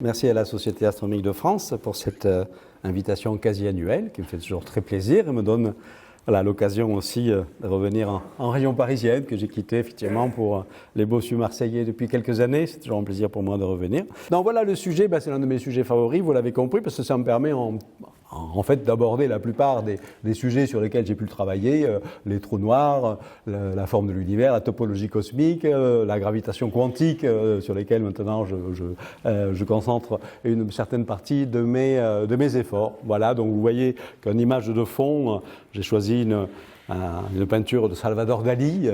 Merci à la Société astronomique de France pour cette invitation quasi annuelle qui me fait toujours très plaisir et me donne l'occasion aussi de revenir en région parisienne que j'ai quittée effectivement pour les beaux cieux marseillais depuis quelques années. C'est toujours un plaisir pour moi de revenir. Donc voilà le sujet, c'est l'un de mes sujets favoris, vous l'avez compris, parce que ça me permet en fait d'aborder la plupart des sujets sur lesquels j'ai pu travailler, les trous noirs, la forme de l'univers, la topologie cosmique, la gravitation quantique, sur lesquels maintenant je concentre une certaine partie de mes efforts. Voilà, donc vous voyez qu'en image de fond, j'ai choisi une peinture de Salvador Dali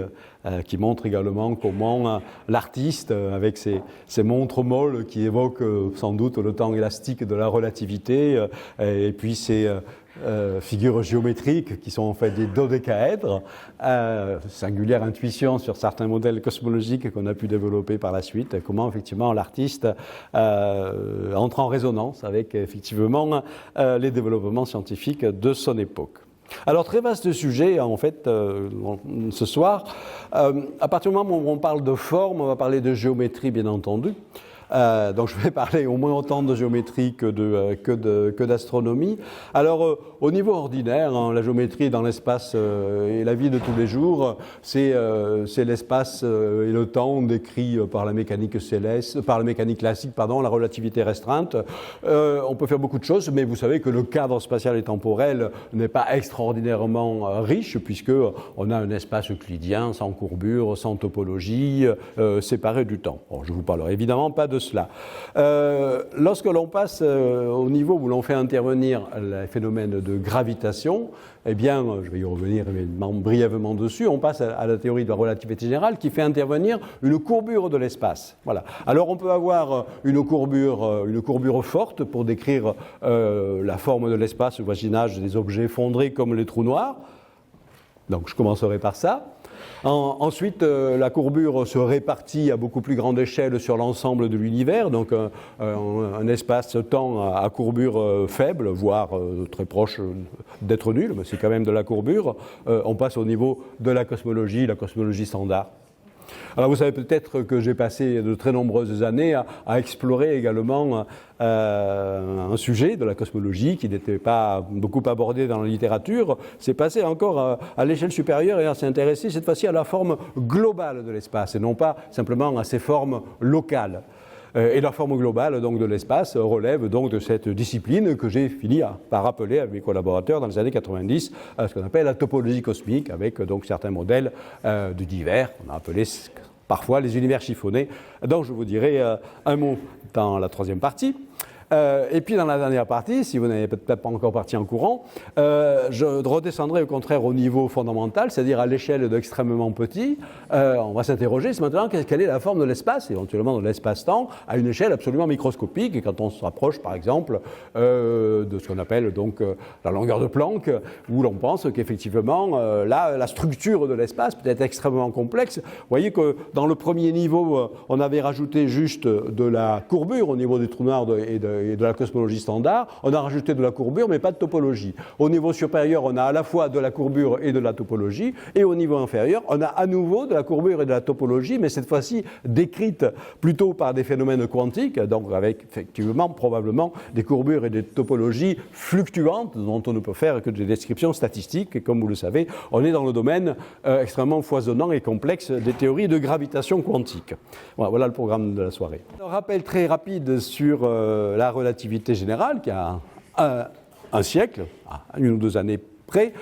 qui montre également comment l'artiste, avec ses montres molles qui évoquent sans doute le temps élastique de la relativité, et puis ces figures géométriques qui sont en fait des dodécaèdres, singulière intuition sur certains modèles cosmologiques qu'on a pu développer par la suite, comment effectivement l'artiste entre en résonance avec effectivement les développements scientifiques de son époque. Alors, très vaste sujet, en fait, ce soir. À partir du moment où on parle de forme, on va parler de géométrie, bien entendu. Donc, je vais parler au moins autant de géométrie que d'astronomie. Alors, au niveau ordinaire, la géométrie dans l'espace et la vie de tous les jours, c'est l'espace et le temps décrits par la mécanique céleste, par la mécanique classique, la relativité restreinte. On peut faire beaucoup de choses, mais vous savez que le cadre spatial et temporel n'est pas extraordinairement riche, puisque on a un espace euclidien sans courbure, sans topologie, séparé du temps. Bon, je ne vous parlerai évidemment pas de cela. Lorsque l'on passe au niveau où l'on fait intervenir les phénomènes de gravitation, eh bien, je vais y revenir brièvement dessus, on passe à la théorie de la relativité générale qui fait intervenir une courbure de l'espace. Voilà. Alors on peut avoir une courbure forte pour décrire la forme de l'espace, le voisinage des objets fondrés comme les trous noirs. Donc je commencerai par ça. Ensuite, la courbure se répartit à beaucoup plus grande échelle sur l'ensemble de l'univers, donc un espace-temps à courbure faible, voire très proche d'être nul, mais c'est quand même de la courbure. On passe au niveau de la cosmologie standard. Alors vous savez peut-être que j'ai passé de très nombreuses années à explorer également un sujet de la cosmologie qui n'était pas beaucoup abordé dans la littérature. C'est passé encore à l'échelle supérieure et à s'intéresser cette fois-ci à la forme globale de l'espace et non pas simplement à ses formes locales. Et la forme globale donc, de l'espace relève donc de cette discipline que j'ai fini par appeler avec mes collaborateurs dans les années 90 ce qu'on appelle la topologie cosmique, avec donc certains modèles d'univers qu'on a appelés parfois les univers chiffonnés, dont je vous dirai un mot dans la troisième partie. Et puis dans la dernière partie, si vous n'avez peut-être pas encore parti en courant, je redescendrai au contraire au niveau fondamental, c'est-à-dire à l'échelle d'extrêmement petit. On va s'interroger maintenant quelle est la forme de l'espace, éventuellement de l'espace-temps, à une échelle absolument microscopique. Et quand on se rapproche par exemple de ce qu'on appelle donc la longueur de Planck, où l'on pense qu'effectivement la structure de l'espace peut être extrêmement complexe. Vous voyez que dans le premier niveau, on avait rajouté juste de la courbure au niveau des trous noirs et de la cosmologie standard, on a rajouté de la courbure mais pas de topologie. Au niveau supérieur, on a à la fois de la courbure et de la topologie, et au niveau inférieur, on a à nouveau de la courbure et de la topologie, mais cette fois-ci décrite plutôt par des phénomènes quantiques, donc avec effectivement probablement des courbures et des topologies fluctuantes dont on ne peut faire que des descriptions statistiques, et comme vous le savez, on est dans le domaine extrêmement foisonnant et complexe des théories de gravitation quantique. Voilà le programme de la soirée. Un rappel très rapide sur la relativité générale, qui a un siècle, une ou deux années près.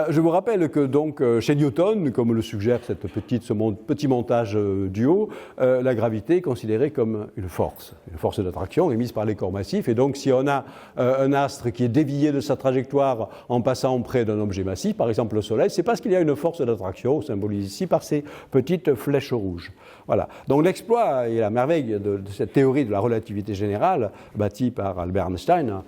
Je vous rappelle que donc chez Newton, comme le suggère ce petit montage du haut, la gravité est considérée comme une force d'attraction émise par les corps massifs. Et donc si on a un astre qui est dévié de sa trajectoire en passant près d'un objet massif, par exemple le Soleil, c'est parce qu'il y a une force d'attraction, symbolisée ici par ces petites flèches rouges. Voilà. Donc l'exploit et la merveille de cette théorie de la relativité générale, bâtie par Albert Einstein,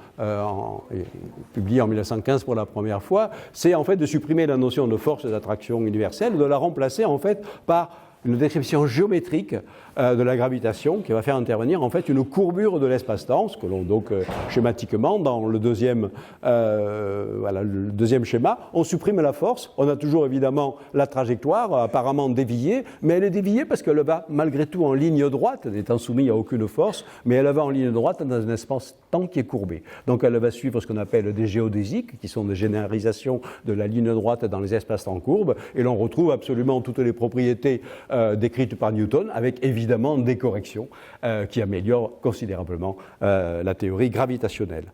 publiée en 1915 pour la première fois, c'est en fait de supprimer la notion de force d'attraction universelle, de la remplacer en fait par une description géométrique de la gravitation qui va faire intervenir en fait une courbure de l'espace-temps, ce que l'on donc schématiquement dans le deuxième schéma, on supprime la force, on a toujours évidemment la trajectoire apparemment déviée, mais elle est déviée parce qu'elle va malgré tout en ligne droite, n'étant soumise à aucune force, mais elle va en ligne droite dans un espace-temps qui est courbé. Donc elle va suivre ce qu'on appelle des géodésiques, qui sont des généralisations de la ligne droite dans les espaces-temps courbes, et l'on retrouve absolument toutes les propriétés décrites par Newton, avec évidemment des corrections qui améliorent considérablement la théorie gravitationnelle.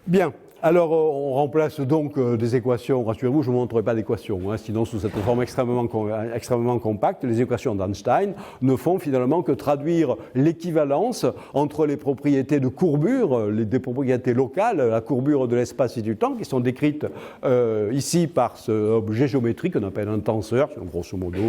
Bien, alors on remplace donc des équations, rassurez-vous, je ne vous montrerai pas d'équations, sinon sous cette forme extrêmement compacte, les équations d'Einstein ne font finalement que traduire l'équivalence entre les propriétés de courbure, des propriétés locales, la courbure de l'espace et du temps, qui sont décrites ici par ce objet géométrique qu'on appelle un tenseur, c'est grosso modo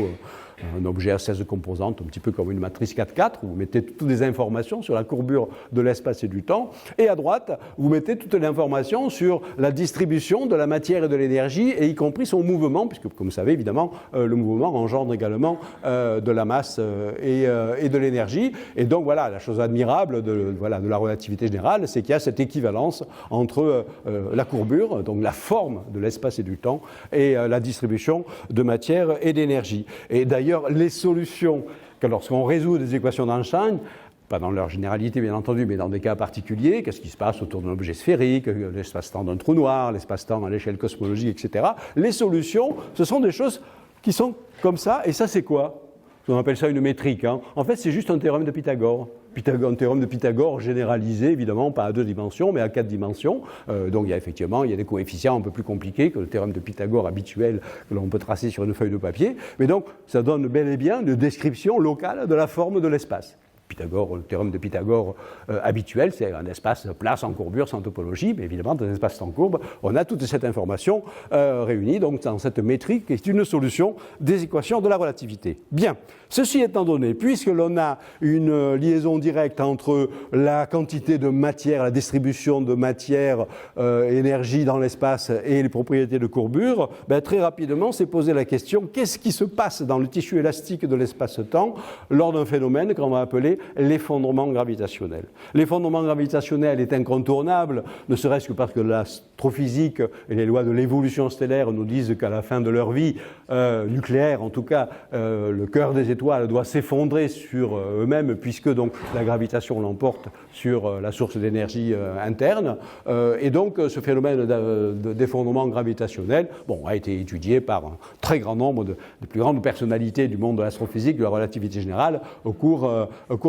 un objet à 16 composantes, un petit peu comme une matrice 4-4, où vous mettez toutes les informations sur la courbure de l'espace et du temps, et à droite, vous mettez toute l'information sur la distribution de la matière et de l'énergie, et y compris son mouvement, puisque, comme vous savez, évidemment, le mouvement engendre également de la masse et de l'énergie. Et donc, voilà, la chose admirable de la relativité générale, c'est qu'il y a cette équivalence entre la courbure, donc la forme de l'espace et du temps, et la distribution de matière et d'énergie. Et d'ailleurs, les solutions, que lorsqu'on résout des équations d'Einstein, pas dans leur généralité bien entendu, mais dans des cas particuliers, qu'est-ce qui se passe autour d'un objet sphérique, l'espace-temps d'un trou noir, l'espace-temps à l'échelle cosmologique, etc. Les solutions, ce sont des choses qui sont comme ça, et ça c'est quoi ? On appelle ça une métrique. En fait, c'est juste un théorème de Pythagore. Un théorème de Pythagore généralisé, évidemment, pas à 2 dimensions, mais à 4 dimensions. Donc, il y a des coefficients un peu plus compliqués que le théorème de Pythagore habituel que l'on peut tracer sur une feuille de papier. Mais donc, ça donne bel et bien une description locale de la forme de l'espace. Pythagore, le théorème de Pythagore habituel, c'est un espace plat sans courbure, sans topologie, mais évidemment, dans un espace sans courbe, on a toute cette information réunie donc dans cette métrique qui est une solution des équations de la relativité. Bien, ceci étant donné, puisque l'on a une liaison directe entre la quantité de matière, la distribution de matière, énergie dans l'espace et les propriétés de courbure, très rapidement s'est posé la question, qu'est-ce qui se passe dans le tissu élastique de l'espace-temps lors d'un phénomène qu'on va appeler l'effondrement gravitationnel. L'effondrement gravitationnel est incontournable, ne serait-ce que parce que l'astrophysique et les lois de l'évolution stellaire nous disent qu'à la fin de leur vie nucléaire, en tout cas, le cœur des étoiles doit s'effondrer sur eux-mêmes, puisque donc la gravitation l'emporte sur la source d'énergie interne. Et donc, ce phénomène d'effondrement gravitationnel a été étudié par un très grand nombre des plus grandes personnalités du monde de l'astrophysique, de la relativité générale, au cours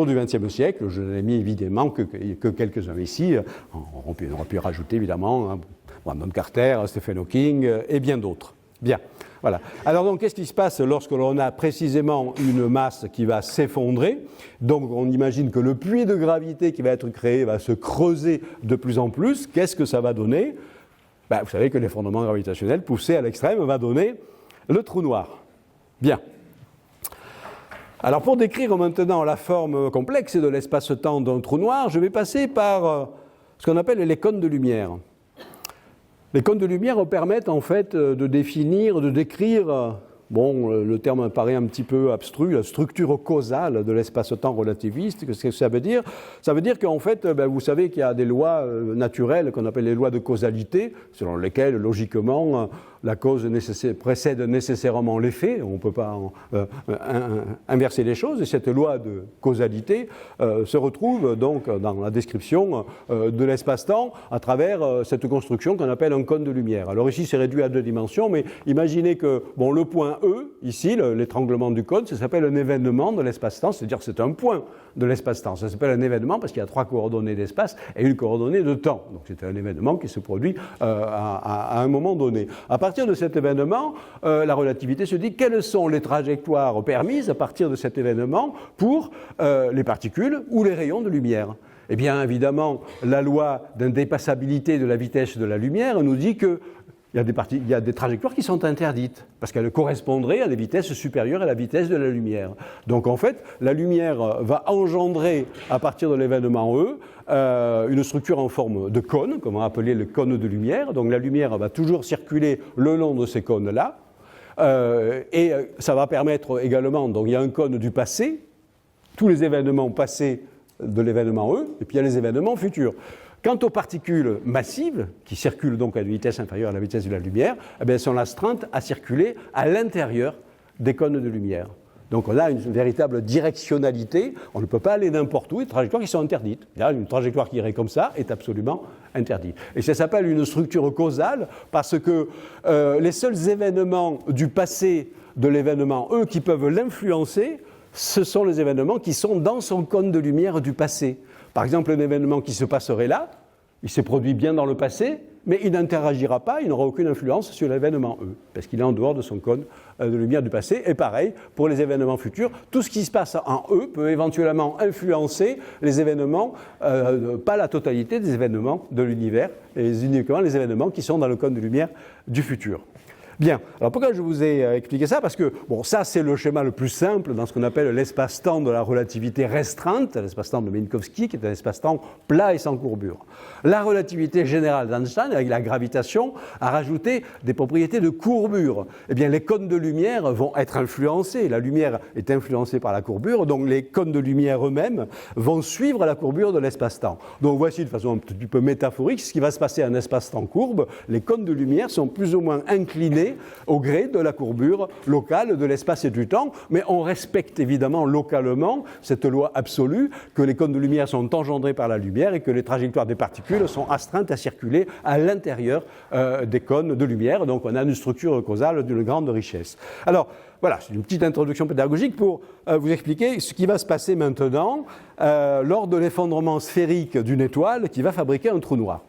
du XXe siècle. Je n'ai mis évidemment que quelques-uns ici. On aurait pu rajouter évidemment Brandon Carter, Stephen Hawking et bien d'autres. Bien, voilà. Alors donc, qu'est-ce qui se passe lorsque l'on a précisément une masse qui va s'effondrer ? Donc, on imagine que le puits de gravité qui va être créé va se creuser de plus en plus. Qu'est-ce que ça va donner ? Vous savez que l'effondrement gravitationnel poussé à l'extrême va donner le trou noir. Bien. Alors pour décrire maintenant la forme complexe de l'espace-temps d'un trou noir, je vais passer par ce qu'on appelle les cônes de lumière. Les cônes de lumière permettent en fait de définir, de décrire, le terme paraît un petit peu abstru, la structure causale de l'espace-temps relativiste. Qu'est-ce que ça veut dire ? Ça veut dire qu'en fait, vous savez qu'il y a des lois naturelles qu'on appelle les lois de causalité, selon lesquelles, logiquement, la cause précède nécessairement l'effet, on ne peut pas inverser les choses, et cette loi de causalité se retrouve donc dans la description de l'espace-temps à travers cette construction qu'on appelle un cône de lumière. Alors ici c'est réduit à 2 dimensions, mais imaginez que le point E, ici, l'étranglement du cône, ça s'appelle un événement de l'espace-temps, c'est-à-dire que c'est un point de l'espace-temps. Ça s'appelle un événement parce qu'il y a 3 coordonnées d'espace et une coordonnée de temps. Donc c'est un événement qui se produit à un moment donné. À partir de cet événement, la relativité se dit quelles sont les trajectoires permises à partir de cet événement pour les particules ou les rayons de lumière. Eh bien, évidemment, la loi d'indépassabilité de la vitesse de la lumière nous dit que il y a des trajectoires qui sont interdites, parce qu'elles correspondraient à des vitesses supérieures à la vitesse de la lumière. Donc en fait, la lumière va engendrer, à partir de l'événement E, une structure en forme de cône, comme on appelait le cône de lumière. Donc la lumière va toujours circuler le long de ces cônes-là. Et ça va permettre également, donc il y a un cône du passé, tous les événements passés de l'événement E, et puis il y a les événements futurs. Quant aux particules massives, qui circulent donc à une vitesse inférieure à la vitesse de la lumière, eh bien, elles sont astreintes à circuler à l'intérieur des cônes de lumière. Donc on a une véritable directionnalité, on ne peut pas aller n'importe où, des trajectoires qui sont interdites. Une trajectoire qui irait comme ça est absolument interdite. Et ça s'appelle une structure causale parce que les seuls événements du passé de l'événement E qui peuvent l'influencer, ce sont les événements qui sont dans son cône de lumière du passé. Par exemple, un événement qui se passerait là, il s'est produit bien dans le passé, mais il n'interagira pas, il n'aura aucune influence sur l'événement E, parce qu'il est en dehors de son cône de lumière du passé. Et pareil, pour les événements futurs, tout ce qui se passe en E peut éventuellement influencer les événements, pas la totalité des événements de l'univers, et uniquement les événements qui sont dans le cône de lumière du futur. Bien, alors pourquoi je vous ai expliqué ça? Parce que, bon, ça c'est le schéma le plus simple dans ce qu'on appelle l'espace-temps de la relativité restreinte, l'espace-temps de Minkowski, qui est un espace-temps plat et sans courbure. La relativité générale d'Einstein, avec la gravitation, a rajouté des propriétés de courbure. Eh bien, les cônes de lumière vont être influencés, la lumière est influencée par la courbure, donc les cônes de lumière eux-mêmes vont suivre la courbure de l'espace-temps. Donc voici de façon un petit peu métaphorique ce qui va se passer en espace-temps courbe. Les cônes de lumière sont plus ou moins inclinés au gré de la courbure locale de l'espace et du temps, mais on respecte évidemment localement cette loi absolue que les cônes de lumière sont engendrés par la lumière et que les trajectoires des particules sont astreintes à circuler à l'intérieur des cônes de lumière. Donc on a une structure causale d'une grande richesse. Alors voilà, c'est une petite introduction pédagogique pour vous expliquer ce qui va se passer maintenant lors de l'effondrement sphérique d'une étoile qui va fabriquer un trou noir.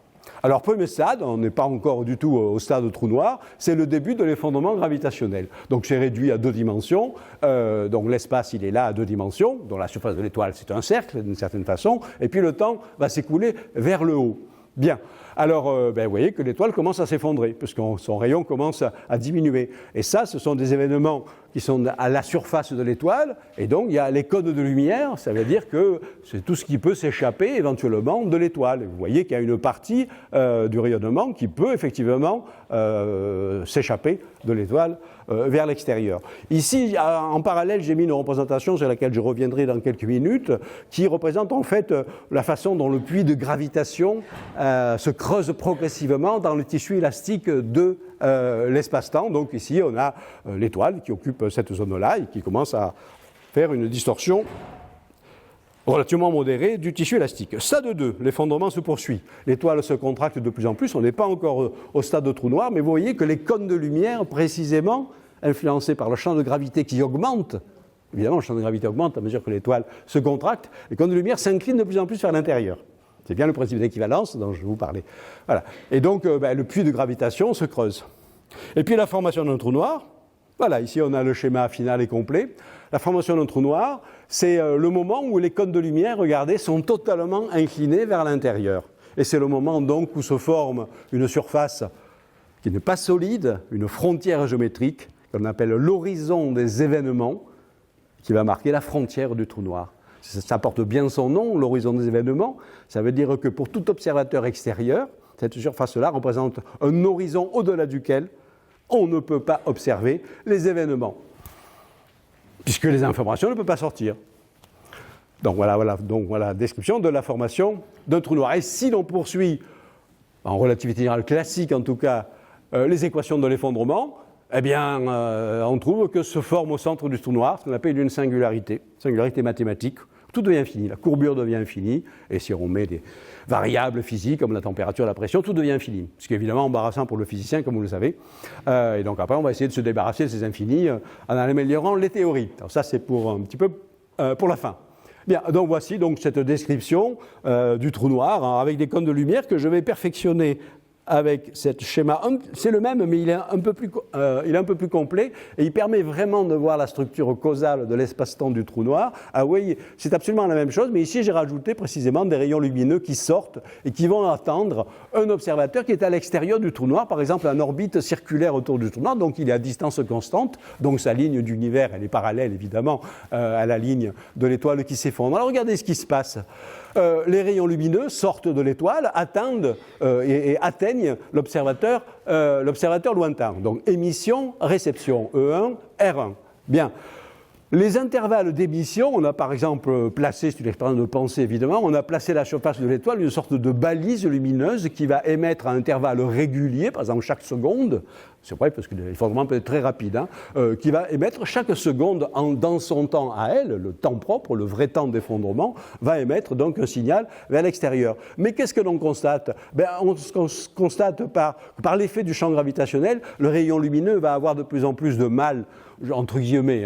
Alors, premier stade, on n'est pas encore du tout au stade trou noir, c'est le début de l'effondrement gravitationnel. Donc, c'est réduit à 2 dimensions. Donc, l'espace, il est là à 2 dimensions. Donc, la surface de l'étoile, c'est un cercle, d'une certaine façon. Et puis, le temps va s'écouler vers le haut. Bien. Alors, vous voyez que l'étoile commence à s'effondrer, puisque son rayon commence à diminuer. Et ça, ce sont des événements qui sont à la surface de l'étoile, et donc il y a les cônes de lumière, ça veut dire que c'est tout ce qui peut s'échapper éventuellement de l'étoile. Et vous voyez qu'il y a une partie du rayonnement qui peut effectivement s'échapper de l'étoile vers l'extérieur. Ici, en parallèle, j'ai mis une représentation sur laquelle je reviendrai dans quelques minutes, qui représente en fait la façon dont le puits de gravitation se creuse progressivement dans le tissu élastique de l'espace-temps. Donc ici, on a l'étoile qui occupe cette zone-là et qui commence à faire une distorsion relativement modérée du tissu élastique. Stade 2, l'effondrement se poursuit. L'étoile se contracte de plus en plus, on n'est pas encore au stade de trou noir, mais vous voyez que les cônes de lumière, précisément, influencés par le champ de gravité qui augmente, évidemment le champ de gravité augmente à mesure que l'étoile se contracte, les cônes de lumière s'inclinent de plus en plus vers l'intérieur. C'est bien le principe d'équivalence dont je vais vous parler. Voilà. Et donc, le puits de gravitation se creuse. Et puis la formation d'un trou noir, voilà, ici on a le schéma final et complet. La formation d'un trou noir, c'est le moment où les cônes de lumière, regardez, sont totalement inclinés vers l'intérieur. Et c'est le moment donc où se forme une surface qui n'est pas solide, une frontière géométrique, qu'on appelle l'horizon des événements, qui va marquer la frontière du trou noir. Ça porte bien son nom, l'horizon des événements. Ça veut dire que pour tout observateur extérieur, cette surface-là représente un horizon au-delà duquel on ne peut pas observer les événements, puisque les informations ne peuvent pas sortir. Donc voilà la description de la formation d'un trou noir. Et si l'on poursuit, en relativité générale classique en tout cas, les équations de l'effondrement, eh bien, on trouve que se forme au centre du trou noir ce qu'on appelle une singularité mathématique. Tout devient infini, la courbure devient infinie, et si on met des variables physiques comme la température, la pression, tout devient infini. Ce qui est évidemment embarrassant pour le physicien, comme vous le savez. Et donc après, on va essayer de se débarrasser de ces infinis en améliorant les théories. Alors ça, c'est pour un petit peu pour la fin. Bien, donc voici donc cette description du trou noir hein, avec des cônes de lumière que je vais perfectionner avec ce schéma. C'est le même, mais il est un peu plus complet et il permet vraiment de voir la structure causale de l'espace-temps du trou noir. Ah oui, c'est absolument la même chose, mais ici j'ai rajouté précisément des rayons lumineux qui sortent et qui vont attendre un observateur qui est à l'extérieur du trou noir, par exemple en orbite circulaire autour du trou noir, donc il est à distance constante, donc sa ligne d'univers, elle est parallèle évidemment à la ligne de l'étoile qui s'effondre. Alors regardez ce qui se passe. les rayons lumineux sortent de l'étoile, atteignent l'observateur lointain. Donc émission, réception, E1, R1. Bien. Les intervalles d'émission, on a par exemple placé, c'est une expérience de pensée évidemment, on a placé à la surface de l'étoile une sorte de balise lumineuse qui va émettre à intervalles réguliers, par exemple chaque seconde, c'est vrai parce que l'effondrement peut être très rapide, qui va émettre chaque seconde dans son temps à elle, le temps propre, le vrai temps d'effondrement, va émettre donc un signal vers l'extérieur. Mais qu'est-ce que l'on constate? On constate par l'effet du champ gravitationnel, le rayon lumineux va avoir de plus en plus de mal, entre guillemets,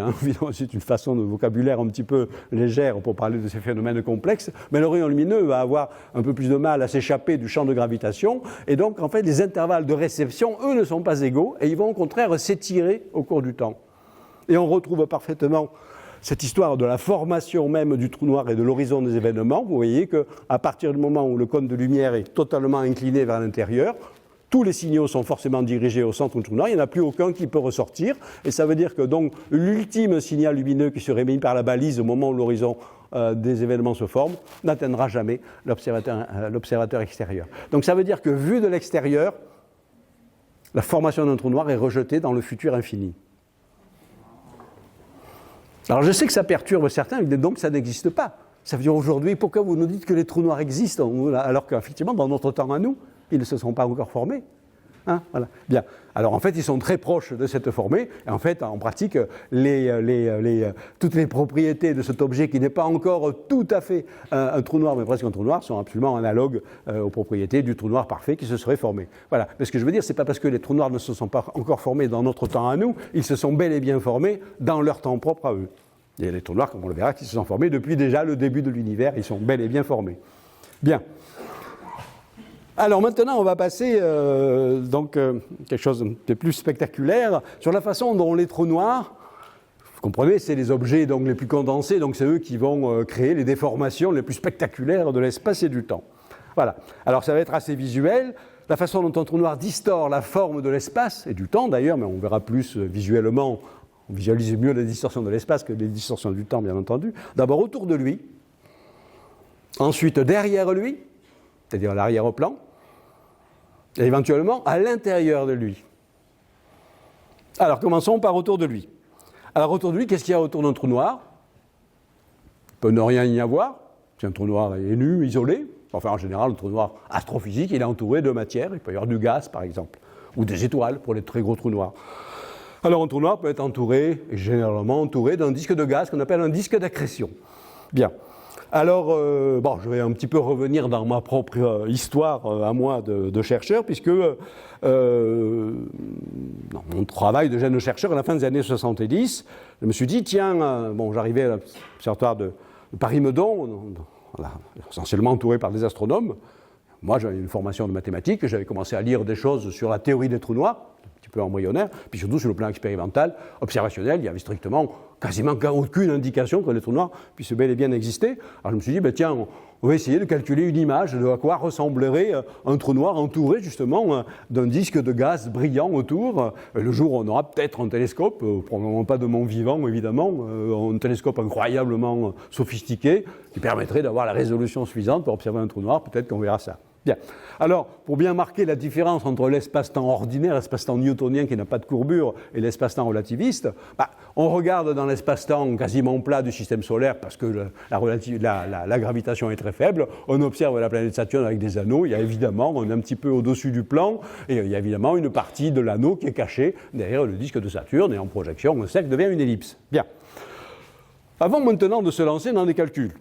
c'est une façon de vocabulaire un petit peu légère pour parler de ces phénomènes complexes, mais le rayon lumineux va avoir un peu plus de mal à s'échapper du champ de gravitation, et donc en fait les intervalles de réception, eux, ne sont pas égaux, et ils vont au contraire s'étirer au cours du temps. Et on retrouve parfaitement cette histoire de la formation même du trou noir et de l'horizon des événements. Vous voyez qu'à partir du moment où le cône de lumière est totalement incliné vers l'intérieur, tous les signaux sont forcément dirigés au centre du trou noir, il n'y en a plus aucun qui peut ressortir, et ça veut dire que donc l'ultime signal lumineux qui serait émis par la balise au moment où l'horizon des événements se forme n'atteindra jamais l'observateur extérieur. Donc ça veut dire que vu de l'extérieur, la formation d'un trou noir est rejetée dans le futur infini. Alors je sais que ça perturbe certains, donc ça n'existe pas. Ça veut dire aujourd'hui, pourquoi vous nous dites que les trous noirs existent alors qu'effectivement, dans notre temps à nous, ils ne se sont pas encore formés. Voilà. Bien. Alors en fait, ils sont très proches de s'être formés. Et en fait, en pratique, toutes les propriétés de cet objet qui n'est pas encore tout à fait un trou noir, mais presque un trou noir, sont absolument analogues aux propriétés du trou noir parfait qui se serait formé. Voilà. Mais ce que je veux dire, c'est pas parce que les trous noirs ne se sont pas encore formés dans notre temps à nous, ils se sont bel et bien formés dans leur temps propre à eux. Et les trous noirs, comme on le verra, qui se sont formés depuis déjà le début de l'univers, ils sont bel et bien formés. Bien. Alors maintenant, on va passer quelque chose de plus spectaculaire sur la façon dont les trous noirs, vous comprenez, c'est les objets donc les plus condensés, donc c'est eux qui vont créer les déformations les plus spectaculaires de l'espace et du temps. Voilà. Alors ça va être assez visuel. La façon dont un trou noir distord la forme de l'espace et du temps d'ailleurs, mais on verra plus visuellement, on visualise mieux la distorsion de l'espace que les distorsions du temps, bien entendu. D'abord autour de lui, ensuite derrière lui, c'est-à-dire à l'arrière-plan, et éventuellement à l'intérieur de lui. Alors commençons par autour de lui. Alors autour de lui, qu'est-ce qu'il y a autour d'un trou noir? Il peut ne rien y avoir, si un trou noir est nu, isolé. Enfin en général, un trou noir astrophysique, il est entouré de matière, il peut y avoir du gaz par exemple, ou des étoiles pour les très gros trous noirs. Alors un trou noir peut être entouré, et généralement entouré d'un disque de gaz qu'on appelle un disque d'accrétion. Bien. Alors, je vais un petit peu revenir dans ma propre histoire à moi de chercheur, puisque dans mon travail de jeune chercheur à la fin des années 70, je me suis dit, tiens, j'arrivais à l'observatoire de Paris-Meudon, essentiellement entouré par des astronomes. Moi, j'avais une formation de mathématiques, j'avais commencé à lire des choses sur la théorie des trous noirs, un petit peu embryonnaire, puis surtout sur le plan expérimental, observationnel, il y avait strictement quasiment aucune indication que les trous noirs puissent bel et bien exister. Alors je me suis dit, tiens, on va essayer de calculer une image de à quoi ressemblerait un trou noir entouré justement d'un disque de gaz brillant autour. Le jour où on aura peut-être un télescope, probablement pas de mon vivant évidemment, un télescope incroyablement sophistiqué qui permettrait d'avoir la résolution suffisante pour observer un trou noir, peut-être qu'on verra ça. Bien. Alors, pour bien marquer la différence entre l'espace-temps ordinaire, l'espace-temps newtonien qui n'a pas de courbure, et l'espace-temps relativiste, on regarde dans l'espace-temps quasiment plat du système solaire parce que la gravitation est très faible. On observe la planète Saturne avec des anneaux. Il y a évidemment, on est un petit peu au-dessus du plan, et il y a évidemment une partie de l'anneau qui est cachée derrière le disque de Saturne, et en projection, le cercle devient une ellipse. Bien. Avant maintenant de se lancer dans des calculs,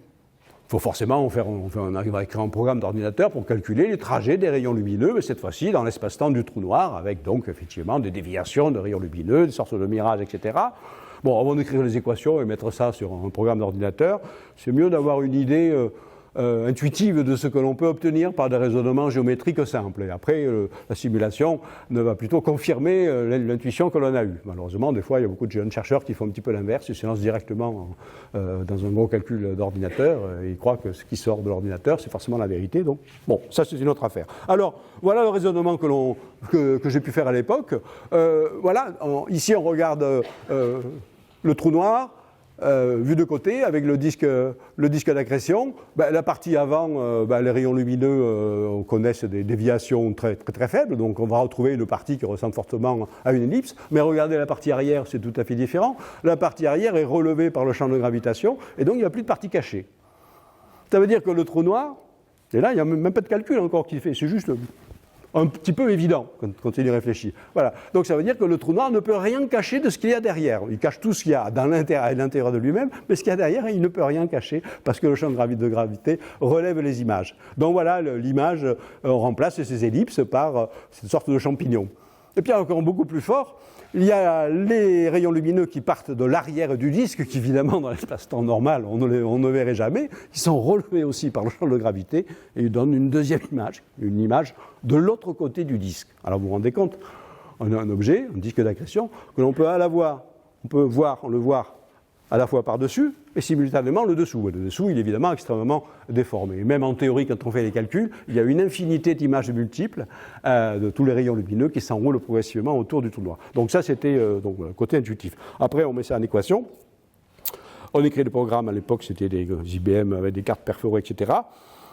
il faut forcément on arrive à écrire un programme d'ordinateur pour calculer les trajets des rayons lumineux, mais cette fois-ci dans l'espace-temps du trou noir, avec donc effectivement des déviations de rayons lumineux, des sortes de mirages, etc. Bon, avant d'écrire les équations et mettre ça sur un programme d'ordinateur, c'est mieux d'avoir une idée intuitive de ce que l'on peut obtenir par des raisonnements géométriques simples. Et après, la simulation ne va plutôt confirmer l'intuition que l'on a eue. Malheureusement, des fois, il y a beaucoup de jeunes chercheurs qui font un petit peu l'inverse, ils se lancent directement dans un gros calcul d'ordinateur, et ils croient que ce qui sort de l'ordinateur, c'est forcément la vérité. Donc, bon, ça c'est une autre affaire. Alors, voilà le raisonnement que j'ai pu faire à l'époque. Ici on regarde le trou noir, vu de côté, avec le disque d'accrétion, la partie avant, les rayons lumineux, on connaît des déviations très, très, très faibles, donc on va retrouver une partie qui ressemble fortement à une ellipse, mais regardez la partie arrière, c'est tout à fait différent. La partie arrière est relevée par le champ de gravitation, et donc il n'y a plus de partie cachée. Ça veut dire que le trou noir, et là il n'y a même pas de calcul encore qui fait, c'est juste un petit peu évident quand il y réfléchit. Voilà. Donc ça veut dire que le trou noir ne peut rien cacher de ce qu'il y a derrière. Il cache tout ce qu'il y a à l'intérieur de lui-même, mais ce qu'il y a derrière, il ne peut rien cacher parce que le champ de gravité relève les images. Donc voilà, l'image remplace ces ellipses par cette sorte de champignon. Et puis encore beaucoup plus fort, il y a les rayons lumineux qui partent de l'arrière du disque, qui évidemment dans l'espace-temps normal on ne verrait jamais, qui sont relevés aussi par le champ de gravité et ils donnent une deuxième image, une image de l'autre côté du disque. Alors vous vous rendez compte, on a un objet, un disque d'accrétion, que l'on peut le voir à la fois par-dessus et simultanément le dessous. Et le dessous, il est évidemment extrêmement déformé. Et même en théorie, quand on fait les calculs, il y a une infinité d'images multiples de tous les rayons lumineux qui s'enroulent progressivement autour du trou noir. Donc ça, c'était le côté intuitif. Après, on met ça en équation. On écrit le programme, à l'époque, c'était des IBM avec des cartes perforées, etc.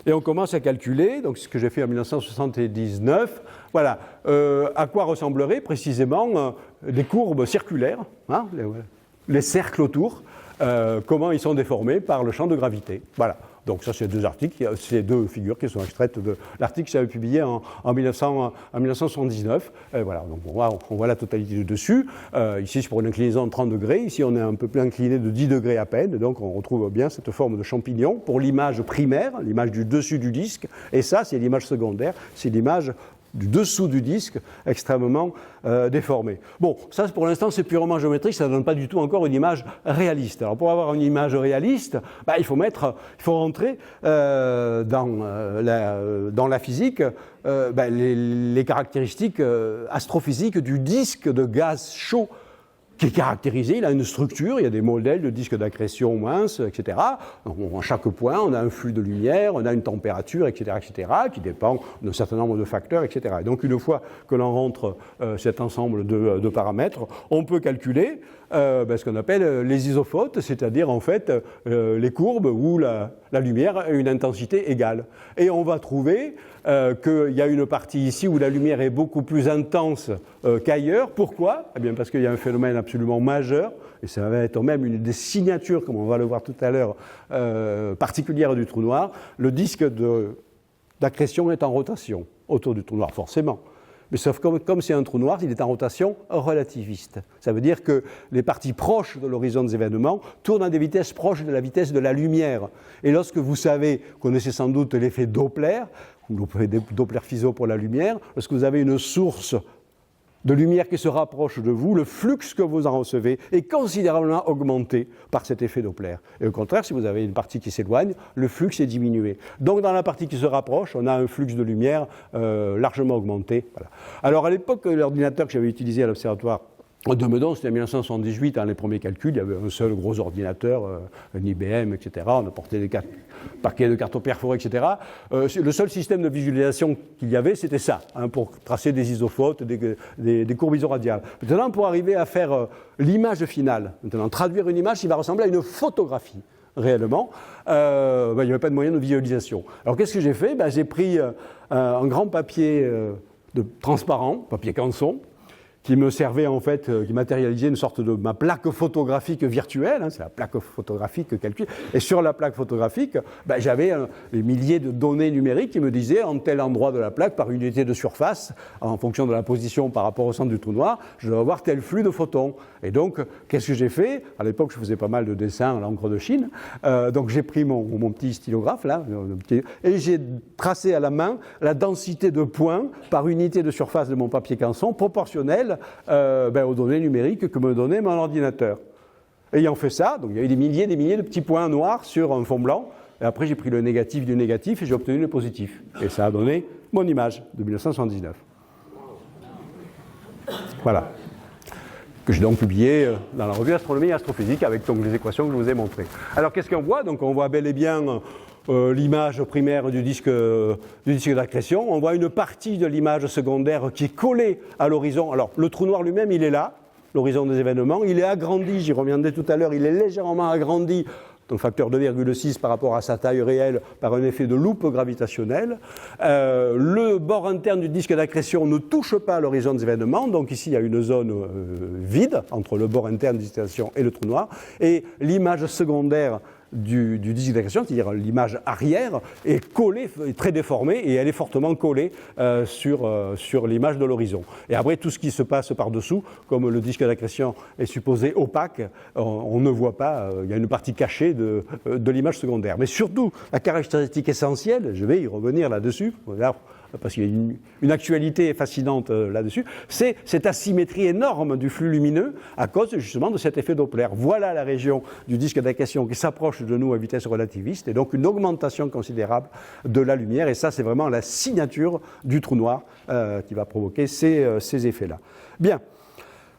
Et on commence à calculer, donc ce que j'ai fait en 1979, voilà, à quoi ressembleraient précisément les courbes circulaires, hein, les cercles autour, comment ils sont déformés par le champ de gravité. Voilà. Donc ça, c'est deux articles, c'est deux figures qui sont extraites de l'article que j'avais publié en 1979. Voilà. Donc on voit la totalité du dessus. Ici, c'est pour une inclinaison de 30 degrés. Ici, on est un peu plus incliné de 10 degrés à peine. Donc on retrouve bien cette forme de champignon pour l'image primaire, l'image du dessus du disque. Et ça, c'est l'image secondaire, c'est l'image du dessous du disque, extrêmement déformé. Bon, ça pour l'instant c'est purement géométrique, ça ne donne pas du tout encore une image réaliste. Alors pour avoir une image réaliste, il faut rentrer dans la physique les caractéristiques astrophysiques du disque de gaz chaud qui est caractérisé, il a une structure, il y a des modèles de disques d'accrétion minces, etc. Donc, à chaque point, on a un flux de lumière, on a une température, etc., qui dépend d'un certain nombre de facteurs, etc. Et donc, une fois que l'on rentre cet ensemble de paramètres, on peut calculer ce qu'on appelle les isophotes, c'est-à-dire en fait les courbes où la lumière a une intensité égale. Et on va trouver qu'il y a une partie ici où la lumière est beaucoup plus intense qu'ailleurs. Pourquoi ? Eh bien parce qu'il y a un phénomène absolument majeur, et ça va être même une des signatures, comme on va le voir tout à l'heure, particulières du trou noir. Le disque d'accrétion est en rotation autour du trou noir, forcément. Mais sauf que comme c'est un trou noir, il est en rotation relativiste. Ça veut dire que les parties proches de l'horizon des événements tournent à des vitesses proches de la vitesse de la lumière. Et lorsque vous connaissez sans doute l'effet Doppler, ou l'effet Doppler-Fizeau pour la lumière, lorsque vous avez une source de lumière qui se rapproche de vous, le flux que vous en recevez est considérablement augmenté par cet effet Doppler. Et au contraire, si vous avez une partie qui s'éloigne, le flux est diminué. Donc dans la partie qui se rapproche, on a un flux de lumière largement augmenté. Voilà. Alors à l'époque, l'ordinateur que j'avais utilisé à l'observatoire de Meudon, c'était en 1978, les premiers calculs, il y avait un seul gros ordinateur, un IBM, etc. On apportait des paquets de cartes perforées, etc. Le seul système de visualisation qu'il y avait, c'était ça, pour tracer des isophotes, des courbes isoradiales. Maintenant, pour arriver à faire l'image finale, traduire une image qui va ressembler à une photographie, réellement, il n'y avait pas de moyen de visualisation. Alors qu'est-ce que j'ai fait ? J'ai pris un grand papier transparent, papier canson, qui me servait en fait, qui matérialisait une sorte de ma plaque photographique virtuelle, c'est la plaque photographique calculée, et sur la plaque photographique, j'avais des milliers de données numériques qui me disaient en tel endroit de la plaque, par unité de surface, en fonction de la position par rapport au centre du trou noir, je dois avoir tel flux de photons. Et donc, qu'est-ce que j'ai fait ? À l'époque, je faisais pas mal de dessins à l'encre de Chine, donc j'ai pris mon petit stylographe, là, et j'ai tracé à la main la densité de points par unité de surface de mon papier canson, proportionnelle aux données numériques que me donnait mon ordinateur. Ayant fait ça, donc il y avait des milliers de petits points noirs sur un fond blanc, et après j'ai pris le négatif du négatif et j'ai obtenu le positif. Et ça a donné mon image de 1979. Voilà. Que j'ai donc publié dans la revue Astronomie et Astrophysique avec donc les équations que je vous ai montrées. Alors qu'est-ce qu'on voit ? Donc on voit bel et bien l'image primaire du disque d'accrétion. On voit une partie de l'image secondaire qui est collée à l'horizon. Alors le trou noir lui-même, il est là. l'horizon des événements. Il est agrandi, j'y reviendrai tout à l'heure, il est légèrement agrandi, donc facteur 2,6 par rapport à sa taille réelle, par un effet de loupe gravitationnelle. Le bord interne du disque d'accrétion ne touche pas l'horizon des événements, donc ici il y a une zone vide entre le bord interne du disque d'accrétion et le trou noir, et l'image secondaire du disque d'accrétion, c'est-à-dire l'image arrière, est collée, est très déformée, et elle est fortement collée sur l'image de l'horizon. Et après, tout ce qui se passe par-dessous, comme le disque d'accrétion est supposé opaque, on ne voit pas, il y a une partie cachée de l'image secondaire. Mais surtout, la caractéristique essentielle, je vais y revenir là-dessus, parce qu'il y a une actualité fascinante là-dessus, c'est cette asymétrie énorme du flux lumineux à cause justement de cet effet Doppler. Voilà la région du disque d'accrétion qui s'approche de nous à vitesse relativiste, et donc une augmentation considérable de la lumière, et ça c'est vraiment la signature du trou noir qui va provoquer ces effets-là. Bien.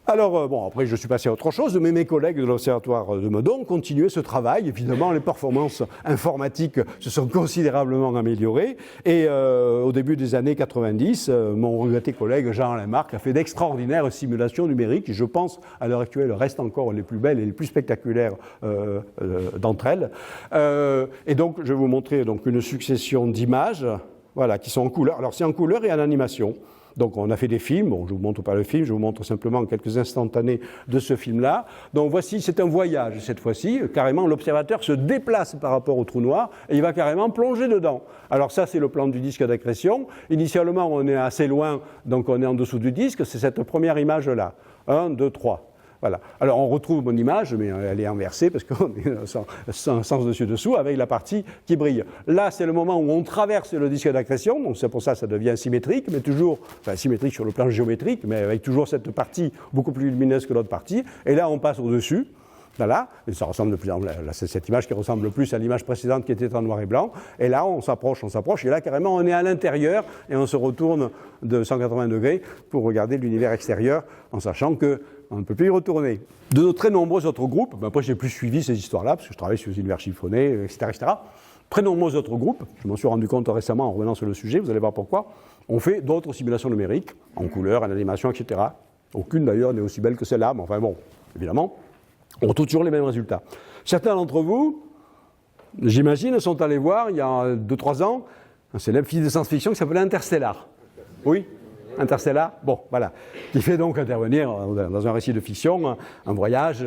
Alors, bon, après, je suis passé à autre chose, mais mes collègues de l'Observatoire de Meudon ont continué ce travail. Évidemment, les performances informatiques se sont considérablement améliorées. Et au début des années 90, mon regretté collègue Jean-Alain Marc a fait d'extraordinaires simulations numériques qui, je pense, à l'heure actuelle, restent encore les plus belles et les plus spectaculaires d'entre elles. Et donc, je vais vous montrer donc, une succession d'images voilà, qui sont en couleur. Alors, c'est en couleur et en animation. Donc on a fait des films, bon, je ne vous montre pas le film, je vous montre simplement quelques instantanés de ce film-là. Donc voici, c'est un voyage cette fois-ci, carrément l'observateur se déplace par rapport au trou noir et il va carrément plonger dedans. Alors ça c'est le plan du disque d'accrétion, initialement on est assez loin, donc on est en dessous du disque, c'est cette première image-là, 1, 2, 3. Voilà. Alors on retrouve mon image, mais elle est inversée parce qu'on est sens dessus-dessous avec la partie qui brille. Là, c'est le moment où on traverse le disque d'accrétion, donc c'est pour ça que ça devient symétrique, mais toujours, enfin symétrique sur le plan géométrique, mais avec toujours cette partie beaucoup plus lumineuse que l'autre partie. Et là, on passe au-dessus. Là, et ça ressemble de plus en plus, c'est cette image qui ressemble le plus à l'image précédente qui était en noir et blanc. Et là, on s'approche, et là, carrément, on est à l'intérieur et on se retourne de 180 degrés pour regarder l'univers extérieur en sachant qu'on ne peut plus y retourner. De très nombreux autres groupes, après, je n'ai plus suivi ces histoires-là parce que je travaille sur les univers chiffonnés, etc., etc. Très nombreux autres groupes, je m'en suis rendu compte récemment en revenant sur le sujet, vous allez voir pourquoi, on fait d'autres simulations numériques, en couleur, en animation, etc. Aucune d'ailleurs n'est aussi belle que celle-là, mais enfin bon, évidemment. On retrouve toujours les mêmes résultats. Certains d'entre vous, j'imagine, sont allés voir, il y a 2-3 ans, un célèbre film de science-fiction qui s'appelait Interstellar. Oui, Interstellar, bon, voilà. Qui fait donc intervenir dans un récit de fiction un voyage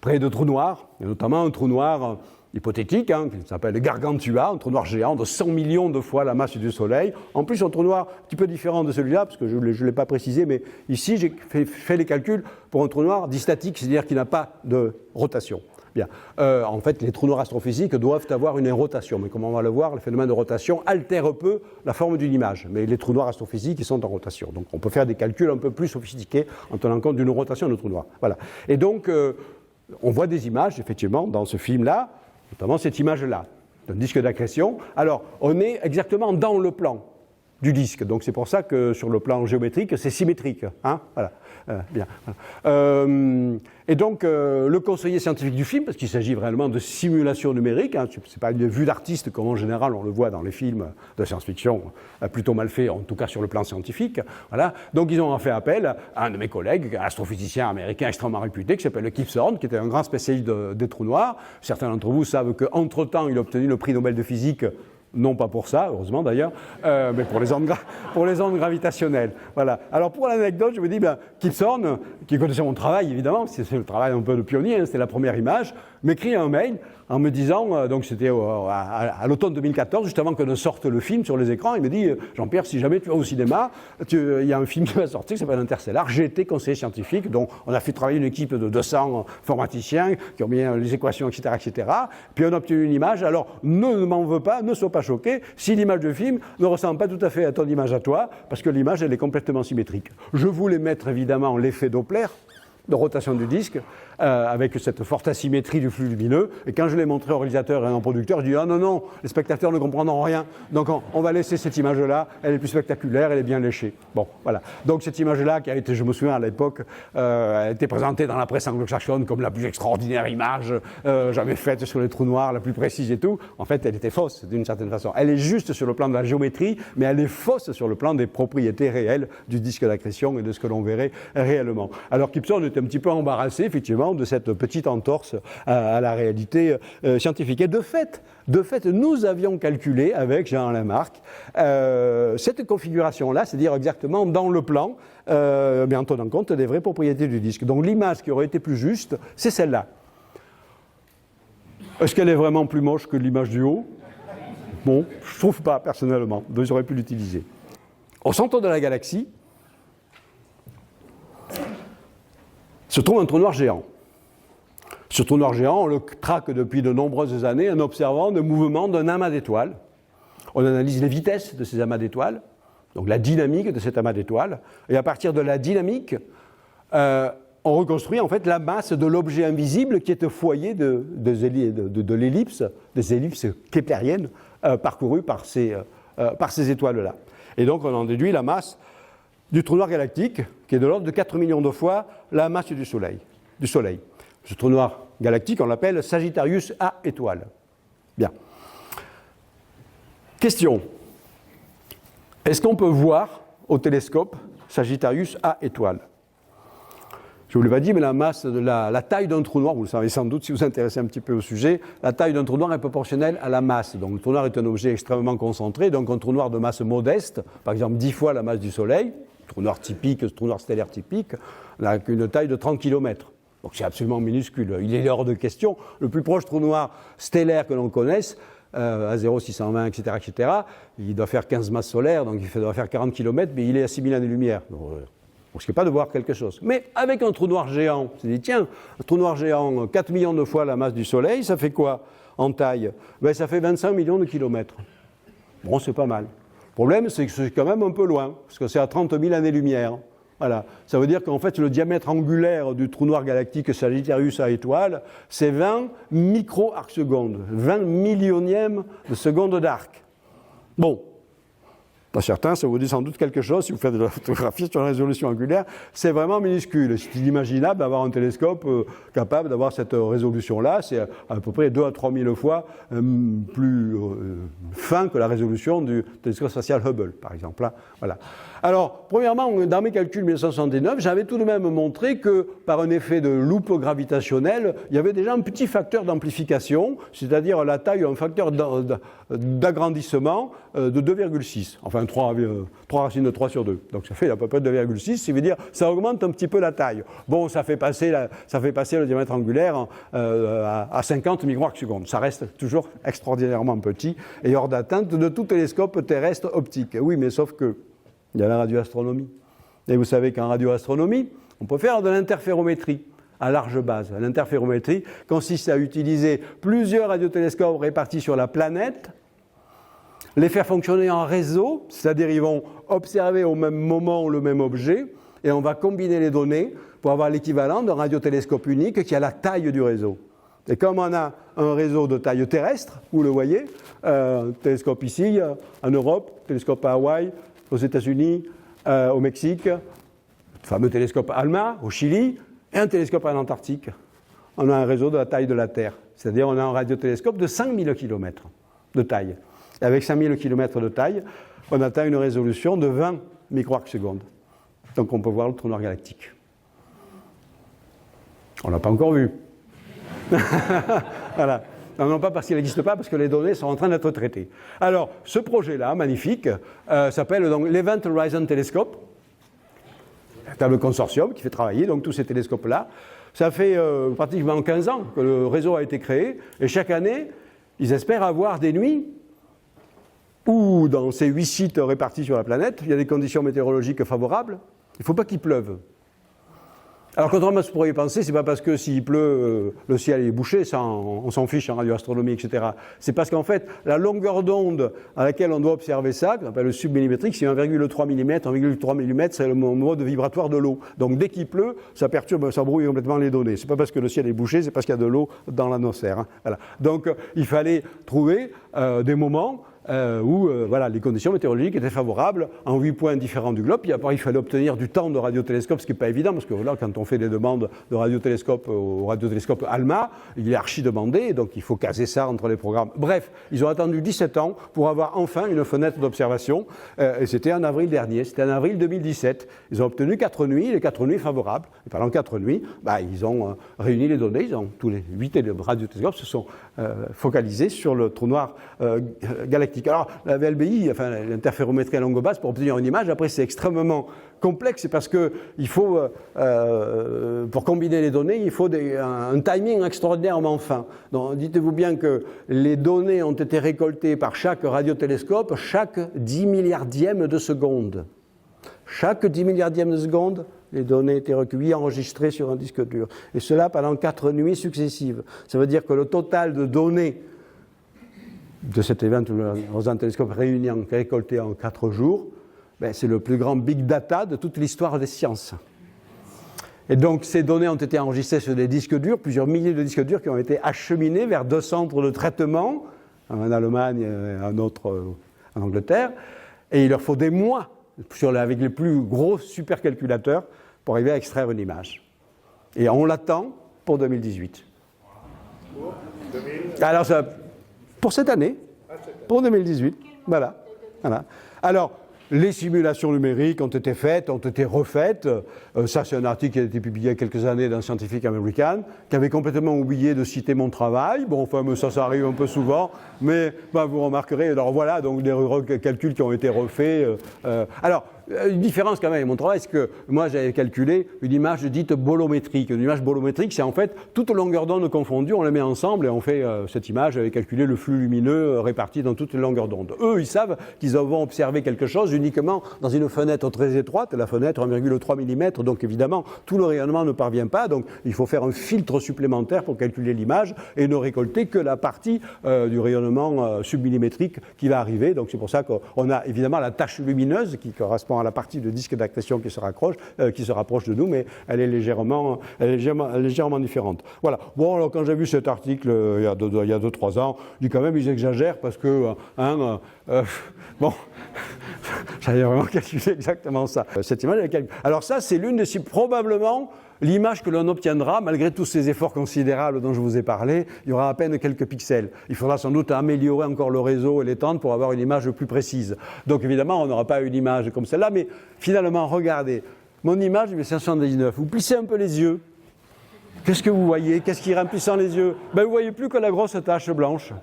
près de trous noirs, et notamment un trou noir hypothétique, qui s'appelle Gargantua, un trou noir géant de 100 millions de fois la masse du Soleil. En plus, un trou noir un petit peu différent de celui-là, parce que je ne l'ai pas précisé, mais ici, j'ai fait les calculs pour un trou noir distatique, c'est-à-dire qui n'a pas de rotation. Bien. En fait, les trous noirs astrophysiques doivent avoir une rotation, mais comme on va le voir, le phénomène de rotation altère peu la forme d'une image. Mais les trous noirs astrophysiques, ils sont en rotation. Donc, on peut faire des calculs un peu plus sophistiqués en tenant compte d'une rotation de trou noir. Voilà. Et donc, on voit des images, effectivement, dans ce film-là, notamment cette image-là, d'un disque d'accrétion. Alors, on est exactement dans le plan du disque. Donc, c'est pour ça que sur le plan géométrique, c'est symétrique. Voilà. Bien. Voilà. Et donc, le conseiller scientifique du film, parce qu'il s'agit réellement de simulation numérique, ce n'est pas une vue d'artiste comme en général on le voit dans les films de science-fiction, plutôt mal fait, en tout cas sur le plan scientifique. Voilà. Donc, ils ont fait appel à un de mes collègues, un astrophysicien américain extrêmement réputé, qui s'appelle Kip Thorne, qui était un grand spécialiste des trous noirs. Certains d'entre vous savent qu'entre-temps, il a obtenu le prix Nobel de physique. Non pas pour ça, heureusement d'ailleurs, mais pour les ondes gravitationnelles. Voilà. Alors pour l'anecdote, je me dis, Kip Thorne, qui connaissait mon travail évidemment, c'est le travail un peu de pionnier, c'était la première image, m'écrit un mail en me disant, donc c'était à l'automne 2014, juste avant que ne sorte le film sur les écrans, il me dit, Jean-Pierre, si jamais tu vas au cinéma, il y a un film qui va sortir qui s'appelle Interstellar, j'ai été conseiller scientifique, donc on a fait travailler une équipe de 200 informaticiens qui ont mis les équations, etc., etc., puis on a obtenu une image, alors ne m'en veux pas, ne sois pas choqué, si l'image de film ne ressemble pas tout à fait à ton image à toi, parce que l'image, elle est complètement symétrique. Je voulais mettre évidemment l'effet Doppler, de rotation du disque, avec cette forte asymétrie du flux lumineux. Et quand je l'ai montré au réalisateur et à un producteur, je dis « Ah non, non, les spectateurs ne comprendront rien. Donc on va laisser cette image-là, elle est plus spectaculaire, elle est bien léchée. » Bon, voilà. Donc cette image-là, qui a été, je me souviens à l'époque, a été présentée dans la presse anglo-saxonne comme la plus extraordinaire image jamais faite sur les trous noirs, la plus précise et tout. En fait, elle était fausse d'une certaine façon. Elle est juste sur le plan de la géométrie, mais elle est fausse sur le plan des propriétés réelles du disque d'accrétion et de ce que l'on verrait réellement. Alors Gibson était un petit peu embarrassé, effectivement, de cette petite entorse à la réalité scientifique. Et de fait, nous avions calculé avec Jean-Alain Marc cette configuration-là, c'est-à-dire exactement dans le plan, mais en tenant compte des vraies propriétés du disque. Donc l'image qui aurait été plus juste, c'est celle-là. Est-ce qu'elle est vraiment plus moche que l'image du haut? Bon, je ne trouve pas, personnellement. Donc j'aurais pu l'utiliser. Au centre de la galaxie se trouve un trou noir géant. Ce trou noir géant, on le traque depuis de nombreuses années en observant le mouvement d'un amas d'étoiles. On analyse les vitesses de ces amas d'étoiles, donc la dynamique de cet amas d'étoiles, et à partir de la dynamique, on reconstruit en fait la masse de l'objet invisible qui est au foyer de l'ellipse, des ellipses keplériennes parcourues par ces étoiles-là. Et donc on en déduit la masse du trou noir galactique, qui est de l'ordre de 4 millions de fois la masse du Soleil. Ce trou noir galactique, on l'appelle Sagittarius A étoile. Bien. Question. Est-ce qu'on peut voir au télescope Sagittarius A étoile? Je ne vous l'ai pas dit, mais la masse, la taille d'un trou noir, vous le savez sans doute si vous vous intéressez un petit peu au sujet, la taille d'un trou noir est proportionnelle à la masse. Donc le trou noir est un objet extrêmement concentré, donc un trou noir de masse modeste, par exemple 10 fois la masse du Soleil, trou noir typique, trou noir stellaire typique, n'a qu'une taille de 30 km. Donc c'est absolument minuscule. Il est hors de question. Le plus proche trou noir stellaire que l'on connaisse, à 0,620, etc., il doit faire 15 masses solaires, donc il doit faire 40 km, mais il est à 6000 années-lumière. On ne risque pas de voir quelque chose. Mais avec un trou noir géant, on s'est dit, tiens, un trou noir géant, 4 millions de fois la masse du Soleil, ça fait quoi en taille? Ben, ça fait 25 millions de kilomètres. Bon, c'est pas mal. Le problème, c'est que c'est quand même un peu loin, parce que c'est à 30 000 années-lumière. Voilà. Ça veut dire qu'en fait, le diamètre angulaire du trou noir galactique Sagittarius A étoile, c'est 20 micro-arcs-secondes, 20 millionièmes de seconde d'arc. Bon. Pour certains, ça vous dit sans doute quelque chose si vous faites de la photographie sur la résolution angulaire. C'est vraiment minuscule. C'est inimaginable d'avoir un télescope capable d'avoir cette résolution-là. C'est à peu près 2 à 3 000 fois plus fin que la résolution du télescope spatial Hubble, par exemple. Là, voilà. Alors, premièrement, dans mes calculs 1979, j'avais tout de même montré que, par un effet de loupe gravitationnelle, il y avait déjà un petit facteur d'amplification, c'est-à-dire la taille, un facteur d'agrandissement de 2,6. Enfin, 3 racines de 3 sur 2. Donc ça fait à peu près 2,6, ce qui veut dire que ça augmente un petit peu la taille. Bon, ça fait passer le diamètre angulaire à 50 micro-arcs-secondes. Ça reste toujours extraordinairement petit et hors d'atteinte de tout télescope terrestre optique. Oui, mais sauf que il y a la radioastronomie. Et vous savez qu'en radioastronomie, on peut faire de l'interférométrie à large base. L'interférométrie consiste à utiliser plusieurs radiotélescopes répartis sur la planète, les faire fonctionner en réseau, c'est-à-dire ils vont observer au même moment le même objet, et on va combiner les données pour avoir l'équivalent d'un radiotélescope unique qui a la taille du réseau. Et comme on a un réseau de taille terrestre, vous le voyez, télescope ici, en Europe, télescope à Hawaï, aux États-Unis, au Mexique, le fameux télescope ALMA, au Chili, et un télescope en Antarctique. On a un réseau de la taille de la Terre, c'est-à-dire on a un radiotélescope de 5000 km de taille. Et avec 5000 km de taille, on atteint une résolution de 20 micro-arcs-secondes. Donc on peut voir le trou noir galactique. On ne l'a pas encore vu. Voilà. Non pas parce qu'il n'existe pas, parce que les données sont en train d'être traitées. Alors, ce projet-là, magnifique, s'appelle donc l'Event Horizon Telescope. C'est le consortium qui fait travailler donc, tous ces télescopes-là. Ça fait pratiquement 15 ans que le réseau a été créé, et chaque année, ils espèrent avoir des nuits où, dans ces 8 sites répartis sur la planète, il y a des conditions météorologiques favorables. Il ne faut pas qu'il pleuve. Alors, contrairement à ce que vous pourriez penser, c'est pas parce que s'il pleut, le ciel est bouché, ça, on s'en fiche en radioastronomie, etc. C'est parce qu'en fait, la longueur d'onde à laquelle on doit observer ça, qu'on appelle le submillimétrique, c'est 1,3 mm. 1,3 mm, c'est le mode vibratoire de l'eau. Donc, dès qu'il pleut, ça perturbe, ça brouille complètement les données. C'est pas parce que le ciel est bouché, c'est parce qu'il y a de l'eau dans l'atmosphère. Hein. Voilà. Donc, il fallait trouver des moments où voilà, les conditions météorologiques étaient favorables en 8 points différents du globe. Puis après, il fallait obtenir du temps de radiotélescope, ce qui n'est pas évident, parce que là, quand on fait des demandes de radiotélescope au radiotélescope ALMA, il est archi demandé, donc il faut caser ça entre les programmes. Bref, ils ont attendu 17 ans pour avoir enfin une fenêtre d'observation, et c'était en avril dernier, c'était en avril 2017. Ils ont obtenu 4 nuits, les 4 nuits favorables. Et pendant 4 nuits, ils ont réuni les données, ils ont, tous les 8 radiotélescopes se sont focalisés sur le trou noir galactique. Alors, la VLBI, enfin l'interférométrie à longue base, pour obtenir une image, après c'est extrêmement complexe, c'est parce que il faut, pour combiner les données, il faut un timing extraordinairement fin. Donc, dites-vous bien que les données ont été récoltées par chaque radiotélescope chaque 10 milliardième de seconde. Chaque 10 milliardième de seconde, les données étaient recueillies, enregistrées sur un disque dur. Et cela pendant 4 nuits successives. Ça veut dire que le total de données de cet événement, un télescope récolté en 4 jours, c'est le plus grand big data de toute l'histoire des sciences. Et donc ces données ont été enregistrées sur des disques durs, plusieurs milliers de disques durs qui ont été acheminés vers 2 centres de traitement, en Allemagne et un autre en Angleterre, et il leur faut des mois avec les plus gros supercalculateurs pour arriver à extraire une image. Et on l'attend pour 2018. Alors ça, pour cette année, pour 2018, voilà. Alors, les simulations numériques ont été faites, ont été refaites. Ça, c'est un article qui a été publié il y a quelques années dans Scientific American, qui avait complètement oublié de citer mon travail. Bon, enfin, ça arrive un peu souvent, mais vous remarquerez. Alors voilà, donc des calculs qui ont été refaits. Alors, une différence quand même avec mon travail, c'est que moi j'avais calculé une image dite bolométrique. Une image bolométrique, c'est en fait toute longueur d'onde confondue, on les met ensemble et on fait cette image. J'avais calculé le flux lumineux réparti dans toutes les longueurs d'onde. Eux, ils savent qu'ils vont observer quelque chose uniquement dans une fenêtre très étroite, la fenêtre 1,3 mm, donc évidemment tout le rayonnement ne parvient pas, donc il faut faire un filtre supplémentaire pour calculer l'image et ne récolter que la partie du rayonnement submillimétrique qui va arriver. Donc c'est pour ça qu'on a évidemment la tache lumineuse qui correspond à la partie de disque d'accrétion qui se rapproche de nous, mais elle est légèrement différente. Voilà. Bon, alors quand j'ai vu cet article il y a 2-3 ans, je dis quand même ils exagèrent parce que bon, j'avais vraiment calculé exactement ça. Cette image, alors ça, c'est probablement l'image que l'on obtiendra, malgré tous ces efforts considérables dont je vous ai parlé, il y aura à peine quelques pixels. Il faudra sans doute améliorer encore le réseau et les tentes pour avoir une image plus précise. Donc évidemment, on n'aura pas une image comme celle-là, mais finalement, regardez, mon image de 1979, vous plissez un peu les yeux. Qu'est-ce que vous voyez? Qu'est-ce qui est remplissant les yeux? Vous ne voyez plus que la grosse tache blanche.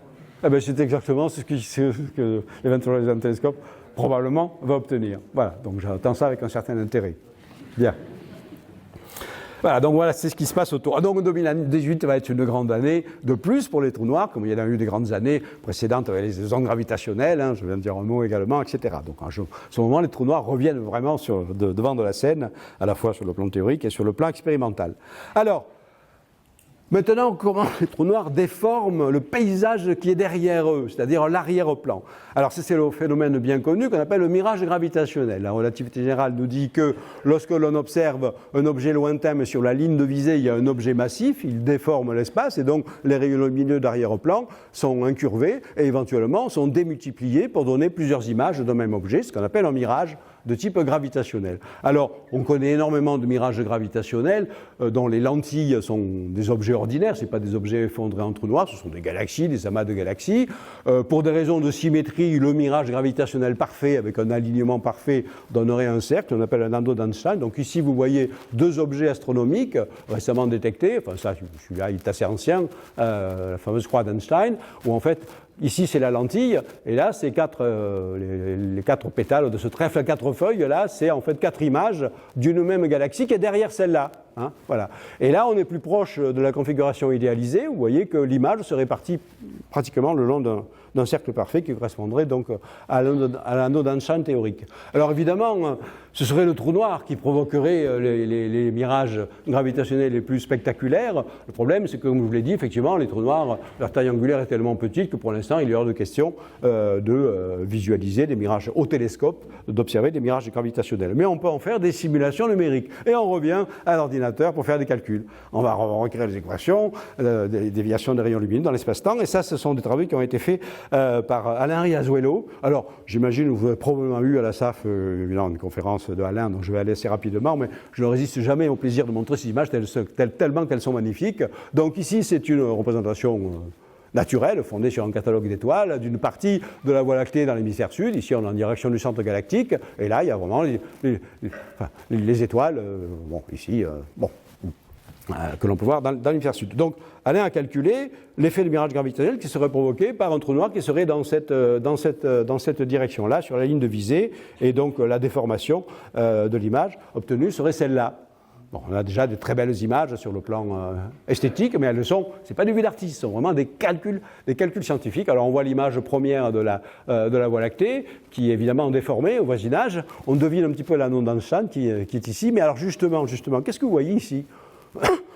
C'est exactement ce que l'Event Horizon Telescope probablement va obtenir. Voilà, donc j'attends ça avec un certain intérêt. Bien. Voilà, donc voilà, c'est ce qui se passe autour. Donc 2018 va être une grande année de plus pour les trous noirs, comme il y en a eu des grandes années précédentes avec les ondes gravitationnelles, je viens de dire un mot également, etc. Donc à ce moment, les trous noirs reviennent vraiment devant de la scène, à la fois sur le plan théorique et sur le plan expérimental. Alors, maintenant, comment les trous noirs déforment le paysage qui est derrière eux, c'est-à-dire l'arrière-plan. Alors, c'est le phénomène bien connu qu'on appelle le mirage gravitationnel. La relativité générale nous dit que lorsque l'on observe un objet lointain, mais sur la ligne de visée, il y a un objet massif, il déforme l'espace, et donc les rayons lumineux d'arrière-plan sont incurvés et éventuellement sont démultipliés pour donner plusieurs images d'un même objet, ce qu'on appelle un mirage de type gravitationnel. Alors, on connaît énormément de mirages gravitationnels dont les lentilles sont des objets ordinaires, ce ne sont pas des objets effondrés en trous noirs, ce sont des galaxies, des amas de galaxies. Pour des raisons de symétrie, le mirage gravitationnel parfait, avec un alignement parfait, donnerait un cercle, on appelle un anneau d'Einstein. Donc ici, vous voyez 2 objets astronomiques récemment détectés, enfin ça, celui-là, il est assez ancien, la fameuse croix d'Einstein, où en fait, ici, c'est la lentille, et là, c'est les 4 pétales de ce trèfle à 4 feuilles. Là, c'est en fait 4 images d'une même galaxie qui est derrière celle-là. Hein, voilà. Et là, on est plus proche de la configuration idéalisée. Vous voyez que l'image se répartit pratiquement le long d'un cercle parfait qui correspondrait donc à l'anneau d'Einstein théorique. Alors évidemment, ce serait le trou noir qui provoquerait les mirages gravitationnels les plus spectaculaires. Le problème, c'est que, comme je vous l'ai dit, effectivement, les trous noirs, leur taille angulaire est tellement petite que pour l'instant, il est hors de question de visualiser des mirages au télescope, d'observer des mirages gravitationnels. Mais on peut en faire des simulations numériques. Et on revient à l'ordinateur pour faire des calculs. On va recréer les équations, des déviations des rayons lumineux dans l'espace-temps. Et ça, ce sont des travaux qui ont été faits par Alain Riazuelo. Alors, j'imagine, vous avez probablement eu à la SAF, évidemment, une conférence de Alain, donc je vais aller assez rapidement, mais je ne résiste jamais au plaisir de montrer ces images tellement qu'elles sont magnifiques. Donc ici, c'est une représentation naturelle, fondée sur un catalogue d'étoiles, d'une partie de la Voie lactée dans l'hémisphère sud. Ici, on est en direction du centre galactique, et là, il y a vraiment les étoiles, que l'on peut voir dans l'hémisphère sud. Donc, Alain a calculé l'effet de mirage gravitationnel qui serait provoqué par un trou noir qui serait dans cette direction-là, sur la ligne de visée, et donc la déformation de l'image obtenue serait celle-là. Bon, on a déjà de très belles images sur le plan esthétique, mais elles ne sont, c'est pas du vue d'artiste, ce sont vraiment des calculs scientifiques. Alors on voit l'image première de la Voie lactée, qui est évidemment déformée au voisinage. On devine un petit peu l'anneau d'Einstein qui est ici, mais alors justement, qu'est-ce que vous voyez ici ?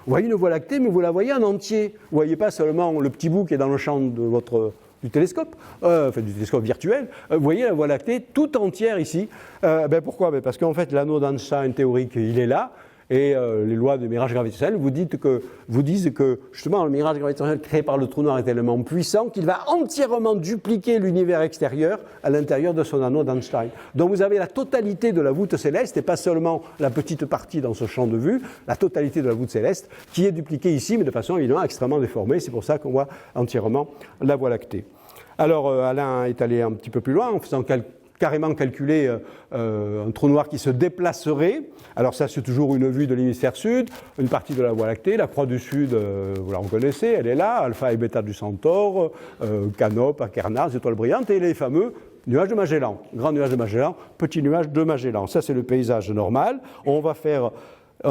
Vous voyez une Voie lactée, mais vous la voyez en entier. Vous ne voyez pas seulement le petit bout qui est dans le champ du télescope, du télescope virtuel. Vous voyez la Voie lactée tout entière ici. Pourquoi ? Parce qu'en fait, l'anneau d'Einstein théorique, il est là. Et les lois du mirage gravitationnel vous disent que justement le mirage gravitationnel créé par le trou noir est tellement puissant qu'il va entièrement dupliquer l'univers extérieur à l'intérieur de son anneau d'Einstein. Donc vous avez la totalité de la voûte céleste et pas seulement la petite partie dans ce champ de vue, la totalité de la voûte céleste qui est dupliquée ici, mais de façon évidemment extrêmement déformée. C'est pour ça qu'on voit entièrement la Voie lactée. Alors Alain est allé un petit peu plus loin en faisant carrément calculer un trou noir qui se déplacerait. Alors ça, c'est toujours une vue de l'hémisphère sud, une partie de la Voie lactée, la croix du sud, vous la reconnaissez, elle est là, alpha et bêta du Centaure, Canop, Achernar, étoiles brillantes, et les fameux nuages de Magellan, grand nuage de Magellan, petit nuage de Magellan. Ça, c'est le paysage normal. On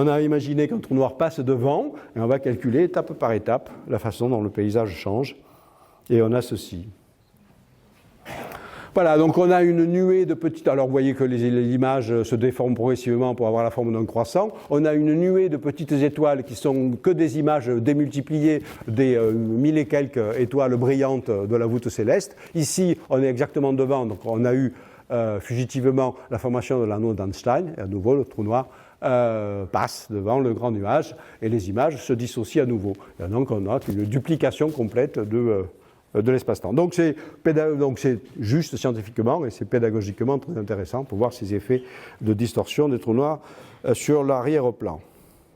a imaginé qu'un trou noir passe devant, et on va calculer étape par étape la façon dont le paysage change. Et on a ceci. Voilà, donc on a une nuée de petites... Alors vous voyez que l'image se déforme progressivement pour avoir la forme d'un croissant. On a une nuée de petites étoiles qui sont que des images démultipliées des 1000 et quelques étoiles brillantes de la voûte céleste. Ici, on est exactement devant, donc on a eu fugitivement la formation de l'anneau d'Einstein. Et à nouveau, le trou noir passe devant le grand nuage et les images se dissocient à nouveau. Et donc on a une duplication complète de l'espace-temps. Donc c'est juste scientifiquement et c'est pédagogiquement très intéressant pour voir ces effets de distorsion des trous noirs sur l'arrière-plan.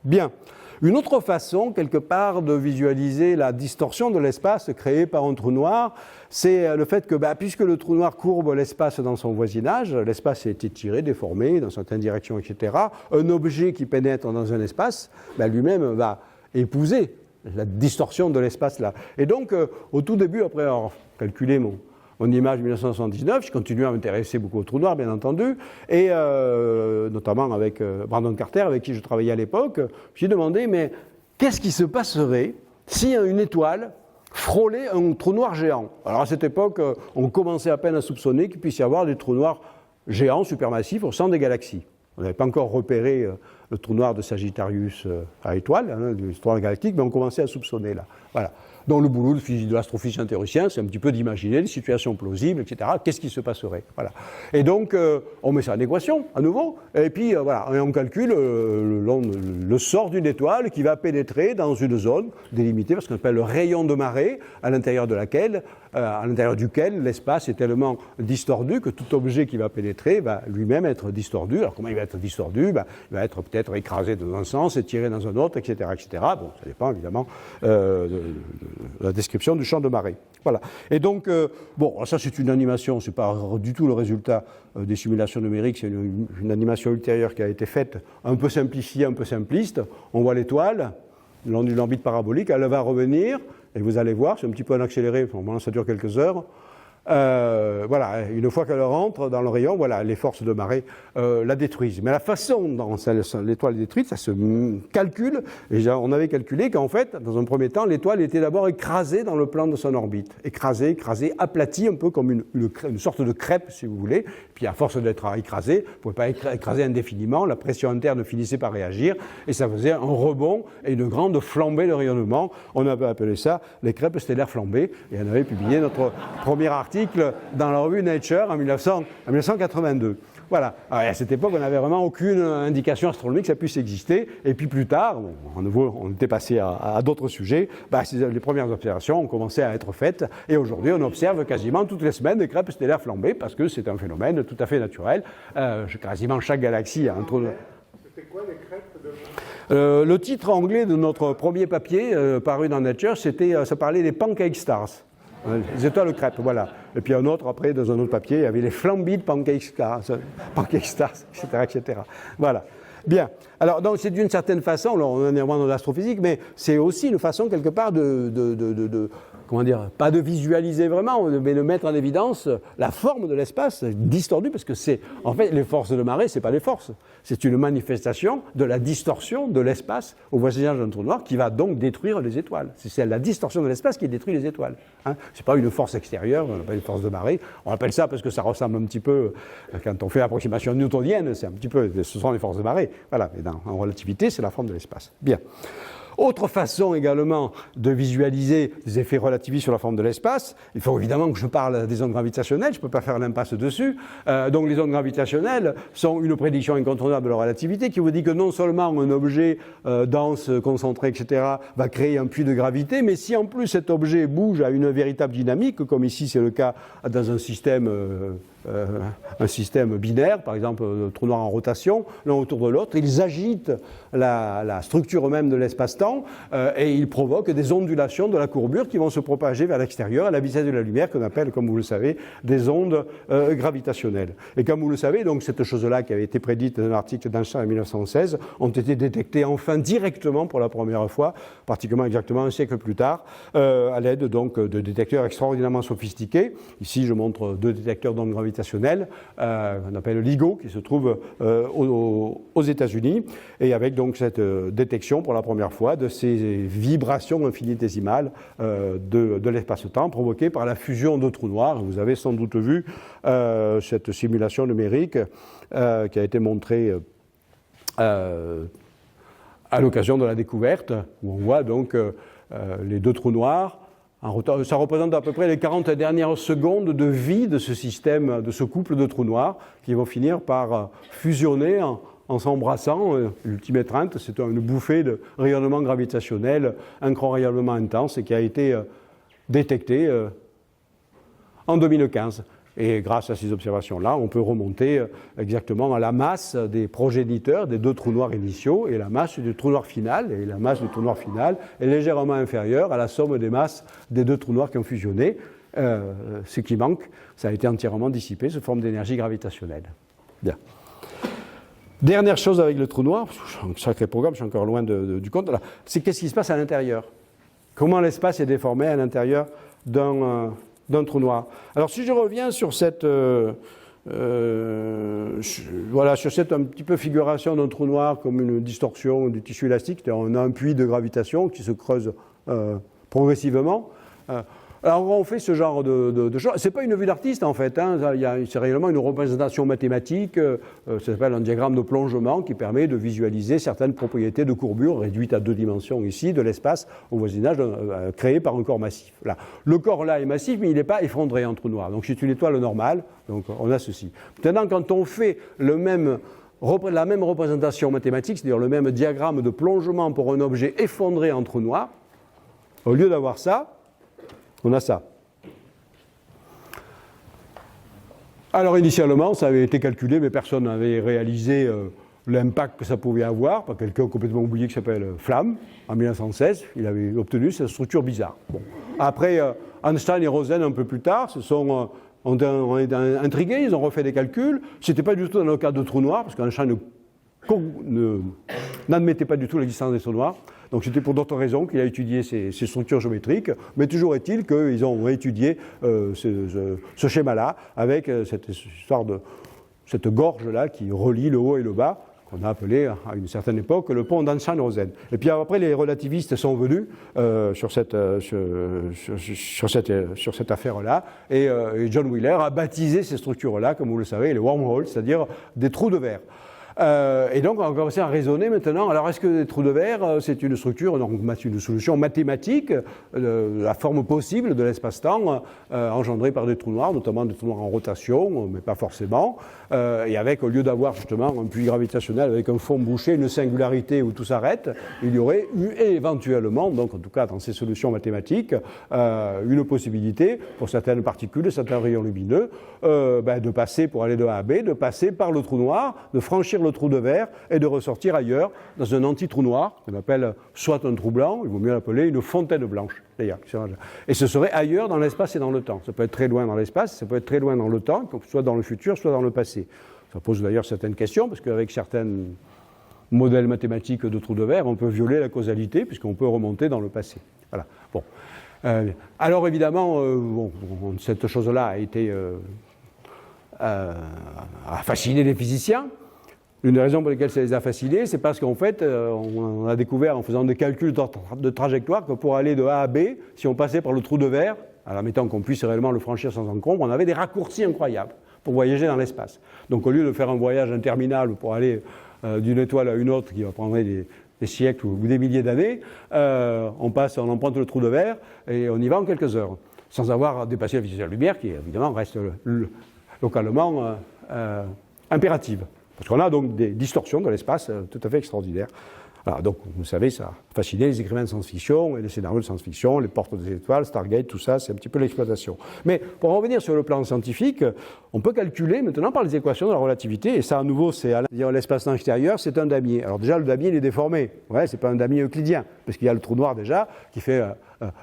Bien. Une autre façon, quelque part, de visualiser la distorsion de l'espace créée par un trou noir, c'est le fait que, puisque le trou noir courbe l'espace dans son voisinage, l'espace est étiré, déformé dans certaines directions, etc., un objet qui pénètre dans un espace, lui-même va épouser la distorsion de l'espace là. Et donc, au tout début, après avoir calculé mon image de 1979, je continue à m'intéresser beaucoup au trou noir, bien entendu, et notamment avec Brandon Carter, avec qui je travaillais à l'époque, je me suis demandé, mais qu'est-ce qui se passerait si une étoile frôlait un trou noir géant ? Alors à cette époque, on commençait à peine à soupçonner qu'il puisse y avoir des trous noirs géants, supermassifs, au centre des galaxies. On n'avait pas encore repéré le trou noir de Sagittarius à étoile, du trou noir galactique, mais on commençait à soupçonner là. Voilà. Donc le boulot de l'astrophysicien théoricien, c'est un petit peu d'imaginer des situations plausibles, etc. Qu'est-ce qui se passerait ? Voilà. Et donc, on met ça en équation, à nouveau, et puis voilà, et on calcule le sort d'une étoile qui va pénétrer dans une zone délimitée, parce qu'on appelle le rayon de marée, à l'intérieur duquel l'espace est tellement distordu que tout objet qui va pénétrer va lui-même être distordu. Alors comment il va être distordu ? Il va être peut-être écrasé dans un sens, étiré dans un autre, etc., etc. Bon, ça dépend évidemment la description du champ de marée. Voilà. Et donc, ça c'est une animation, c'est pas du tout le résultat des simulations numériques, c'est une animation ultérieure qui a été faite, un peu simplifiée, un peu simpliste. On voit l'étoile, le long d'une orbite parabolique, elle va revenir, et vous allez voir, c'est un petit peu en accéléré, normalement ça dure quelques heures, voilà, une fois qu'elle rentre dans le rayon, voilà, les forces de marée la détruisent. Mais la façon dont l'étoile est détruite, ça se calcule. Et on avait calculé qu'en fait, dans un premier temps, l'étoile était d'abord écrasée dans le plan de son orbite. Écrasée, aplatie, un peu comme une sorte de crêpe, si vous voulez. Puis à force d'être écrasée, vous ne pouvez pas écraser indéfiniment, la pression interne finissait par réagir, et ça faisait un rebond et une grande flambée de rayonnement. On avait appelé ça les crêpes stellaires flambées, et on avait publié notre premier article dans la revue Nature en 1982. Voilà. Alors, à cette époque, on n'avait vraiment aucune indication astronomique que ça puisse exister. Et puis plus tard, on était passé à d'autres sujets. Les premières observations ont commencé à être faites. Et aujourd'hui, on observe quasiment toutes les semaines des crêpes stellaires flambées parce que c'est un phénomène tout à fait naturel. Quasiment chaque galaxie a entre... C'était quoi les crêpes le titre anglais de notre premier papier paru dans Nature, ça parlait des pancake stars. Les étoiles crêpes, voilà. Et puis un autre, après, dans un autre papier, il y avait les flambides pancake stars, etc., etc. Voilà. Bien. Alors, donc, c'est d'une certaine façon, on est vraiment dans l'astrophysique, mais c'est aussi une façon, quelque part, comment dire, pas de visualiser vraiment, mais de mettre en évidence la forme de l'espace distordue, parce que c'est, en fait, les forces de marée, c'est pas des forces. C'est une manifestation de la distorsion de l'espace au voisinage d'un trou noir qui va donc détruire les étoiles. C'est la distorsion de l'espace qui détruit les étoiles. Hein. C'est pas une force extérieure, on appelle une force de marée. On appelle ça parce que ça ressemble un petit peu, quand on fait l'approximation newtonienne, c'est un petit peu, ce sont les forces de marée. Voilà, mais en relativité, c'est la forme de l'espace. Bien. Autre façon également de visualiser les effets relativistes sur la forme de l'espace, il faut évidemment que je parle des ondes gravitationnelles, je ne peux pas faire l'impasse dessus. Donc les ondes gravitationnelles sont une prédiction incontournable de la relativité qui vous dit que non seulement un objet dense, concentré, etc. va créer un puits de gravité, mais si en plus cet objet bouge à une véritable dynamique, comme ici c'est le cas dans un système binaire, par exemple trou noir en rotation, l'un autour de l'autre, ils agitent la structure même de l'espace-temps et ils provoquent des ondulations de la courbure qui vont se propager vers l'extérieur à la vitesse de la lumière qu'on appelle, comme vous le savez, des ondes gravitationnelles. Et comme vous le savez, donc cette chose-là qui avait été prédite dans un article d'Einstein en 1916 ont été détectées enfin directement pour la première fois, particulièrement exactement un siècle plus tard, à l'aide donc de détecteurs extraordinairement sophistiqués. Ici, je montre deux détecteurs d'ondes gravitationnelles qu'on appelle LIGO, qui se trouvent aux États-Unis, et avec donc cette détection pour la première fois de ces vibrations infinitésimales de l'espace-temps provoquées par la fusion de trous noirs. Vous avez sans doute vu cette simulation numérique qui a été montrée à l'occasion de la découverte, où on voit donc les deux trous noirs. Ça représente à peu près les 40 dernières secondes de vie de ce système, de ce couple de trous noirs qui vont finir par fusionner en s'embrassant. L'ultime étreinte, c'est une bouffée de rayonnement gravitationnel incroyablement intense et qui a été détectée en 2015. Et grâce à ces observations-là, on peut remonter exactement à la masse des progéniteurs des deux trous noirs initiaux et la masse du trou noir final. Et la masse du trou noir final est légèrement inférieure à la somme des masses des deux trous noirs qui ont fusionné. Ce qui manque, ça a été entièrement dissipé sous forme d'énergie gravitationnelle. Bien. Dernière chose avec le trou noir, un sacré programme, je suis encore loin du compte, c'est qu'est-ce qui se passe à l'intérieur. Comment l'espace est déformé à l'intérieur d'un trou noir. Alors si je reviens sur cette sur cette un petit peu figuration d'un trou noir comme une distorsion du tissu élastique, c'est-à-dire on a un puits de gravitation qui se creuse progressivement. Alors on fait ce genre de choses. C'est pas une vue d'artiste en fait. Hein. C'est réellement une représentation mathématique. Ça s'appelle un diagramme de plongement qui permet de visualiser certaines propriétés de courbure réduites à 2 dimensions ici de l'espace au voisinage créé par un corps massif. Là. Le corps là est massif, mais il n'est pas effondré en trou noir. Donc c'est une étoile normale. Donc on a ceci. Maintenant, quand on fait la même représentation mathématique, c'est-à-dire le même diagramme de plongement pour un objet effondré en trou noir, au lieu d'avoir ça, on a ça. Alors initialement, ça avait été calculé, mais personne n'avait réalisé l'impact que ça pouvait avoir, par quelqu'un complètement oublié qui s'appelle Flamme, en 1916. Il avait obtenu cette structure bizarre. Bon. Après, Einstein et Rosen, un peu plus tard, ont été intrigués, ils ont refait des calculs. Ce n'était pas du tout dans le cas de trous noirs, parce qu'Einstein n'admettait pas du tout l'existence des trous noirs. Donc c'était pour d'autres raisons qu'il a étudié ces structures géométriques, mais toujours est-il qu'ils ont étudié ce schéma-là avec cette histoire de cette gorge-là qui relie le haut et le bas, qu'on a appelé à une certaine époque le pont d'Einstein-Rosen. Et puis après, les relativistes sont venus sur cette affaire-là, et John Wheeler a baptisé ces structures-là, comme vous le savez, les wormholes, c'est-à-dire des trous de verre. Et donc, on va commencer à raisonner maintenant. Alors, est-ce que les trous de verre, c'est une structure, donc une solution mathématique, la forme possible de l'espace-temps engendrée par des trous noirs, notamment des trous noirs en rotation, mais pas forcément, et avec, au lieu d'avoir justement un puits gravitationnel avec un fond bouché, une singularité où tout s'arrête, il y aurait eu éventuellement, donc en tout cas dans ces solutions mathématiques, une possibilité pour certaines particules, certains rayons lumineux, de passer pour aller de A à B, de passer par le trou noir, de franchir le trou de verre et de ressortir ailleurs dans un anti-trou noir qu'on appelle soit un trou blanc, il vaut mieux l'appeler une fontaine blanche d'ailleurs. Et ce serait ailleurs dans l'espace et dans le temps. Ça peut être très loin dans l'espace, ça peut être très loin dans le temps, soit dans le futur, soit dans le passé. Ça pose d'ailleurs certaines questions parce qu'avec certains modèles mathématiques de trous de verre, on peut violer la causalité puisqu'on peut remonter dans le passé. Voilà. Bon. Alors évidemment, cette chose-là a fasciné les physiciens. L'une des raisons pour lesquelles ça les a fascinés, c'est parce qu'en fait, on a découvert en faisant des calculs de trajectoire que pour aller de A à B, si on passait par le trou de verre, alors admettant qu'on puisse réellement le franchir sans encombre, on avait des raccourcis incroyables pour voyager dans l'espace. Donc au lieu de faire un voyage interminable pour aller d'une étoile à une autre qui va prendre des siècles ou des milliers d'années, on emprunte le trou de verre et on y va en quelques heures, sans avoir dépassé la vitesse de la lumière, qui évidemment reste localement impérative. Parce qu'on a donc des distorsions de l'espace tout à fait extraordinaires. Alors, donc, vous savez, ça a fasciné les écrivains de science-fiction et les scénarios de science-fiction, les portes des étoiles, Stargate, tout ça, c'est un petit peu l'exploitation. Mais pour en revenir sur le plan scientifique, on peut calculer maintenant par les équations de la relativité, et ça, à nouveau, c'est l'espace-temps extérieur, c'est un damier. Alors déjà, le damier, il est déformé. Ouais, c'est pas un damier euclidien, parce qu'il y a le trou noir déjà, qui fait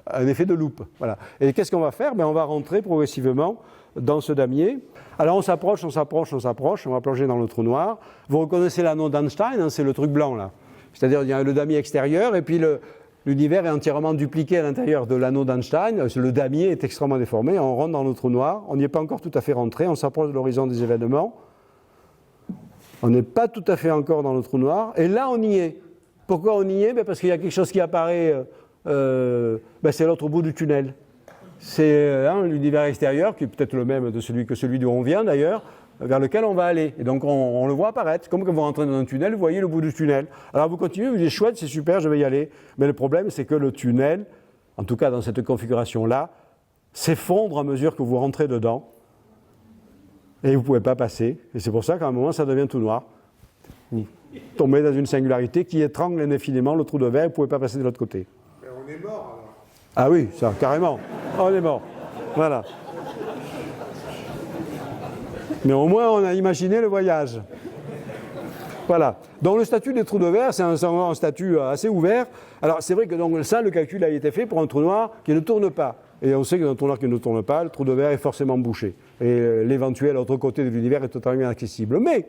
un effet de loupe. Voilà. Et qu'est-ce qu'on va faire? On va rentrer progressivement dans ce damier. Alors on s'approche, on va plonger dans le trou noir. Vous reconnaissez l'anneau d'Einstein, c'est le truc blanc là. C'est-à-dire il y a le damier extérieur et puis l'univers est entièrement dupliqué à l'intérieur de l'anneau d'Einstein. Le damier est extrêmement déformé, on rentre dans le trou noir, on n'y est pas encore tout à fait rentré, on s'approche de l'horizon des événements. On n'est pas tout à fait encore dans le trou noir, et là on y est. Pourquoi on y est? Parce qu'il y a quelque chose qui apparaît, c'est l'autre bout du tunnel. C'est l'univers extérieur, qui est peut-être le même que celui d'où on vient d'ailleurs, vers lequel on va aller. Et donc on le voit apparaître. Comme quand vous rentrez dans un tunnel, vous voyez le bout du tunnel. Alors vous continuez, vous dites chouette, c'est super, je vais y aller. Mais le problème, c'est que le tunnel, en tout cas dans cette configuration-là, s'effondre à mesure que vous rentrez dedans. Et vous ne pouvez pas passer. Et c'est pour ça qu'à un moment, ça devient tout noir. Vous tombez dans une singularité qui étrangle indéfiniment le trou de verre, vous ne pouvez pas passer de l'autre côté. Mais on est mort alors. Ah oui, ça, carrément. On est mort. Voilà. Mais au moins, on a imaginé le voyage. Voilà. Donc le statut des trous de verre, c'est un statut assez ouvert. Alors c'est vrai que donc, ça, le calcul a été fait pour un trou noir qui ne tourne pas. Et on sait que dans un trou noir qui ne tourne pas, le trou de verre est forcément bouché. Et l'éventuel autre côté de l'univers est totalement inaccessible. Mais,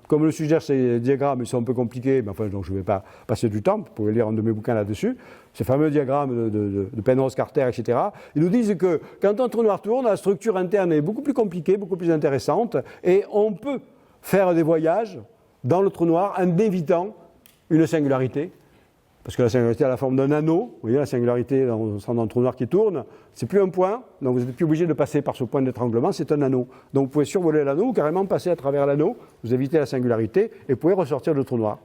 comme le suggèrent ces diagrammes, ils sont un peu compliqués, mais enfin, donc je ne vais pas passer du temps, vous pouvez lire un de mes bouquins là-dessus, ces fameux diagrammes de Penrose, Carter, etc., ils nous disent que quand un trou noir tourne, la structure interne est beaucoup plus compliquée, beaucoup plus intéressante, et on peut faire des voyages dans le trou noir en évitant une singularité, parce que la singularité a la forme d'un anneau, vous voyez la singularité dans un trou noir qui tourne, c'est plus un point, donc vous n'êtes plus obligé de passer par ce point d'étranglement, c'est un anneau. Donc vous pouvez survoler l'anneau ou carrément passer à travers l'anneau, vous évitez la singularité et vous pouvez ressortir du trou noir.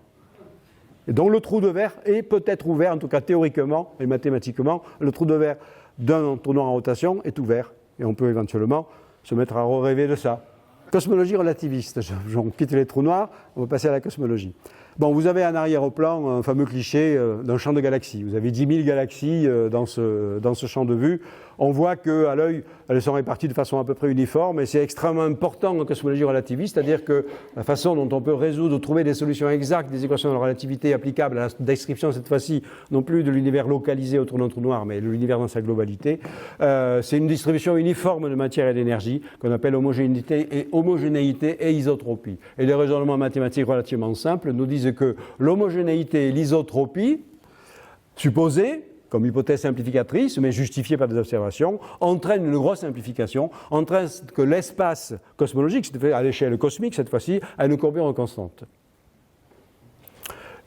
Et donc le trou de verre est peut-être ouvert, en tout cas théoriquement et mathématiquement, le trou de verre d'un trou noir en rotation est ouvert. Et on peut éventuellement se mettre à rêver de ça. Cosmologie relativiste, on quitte les trous noirs, on va passer à la cosmologie. Bon, vous avez un arrière-plan, un fameux cliché d'un champ de galaxies. Vous avez 10 000 galaxies dans ce champ de vue. On voit qu'à l'œil, elles sont réparties de façon à peu près uniforme, et c'est extrêmement important en cosmologie relativiste, c'est-à-dire que la façon dont on peut résoudre, trouver des solutions exactes des équations de relativité applicables à la description, cette fois-ci, non plus de l'univers localisé autour d'un trou noir, mais de l'univers dans sa globalité, c'est une distribution uniforme de matière et d'énergie qu'on appelle homogénéité et isotropie. Et les raisonnements mathématiques relativement simples nous disent que l'homogénéité et l'isotropie, supposées, comme hypothèse simplificatrice, mais justifiée par des observations, entraîne une grosse simplification, entraîne que l'espace cosmologique, c'est-à-dire à l'échelle cosmique cette fois-ci, a une courbure constante.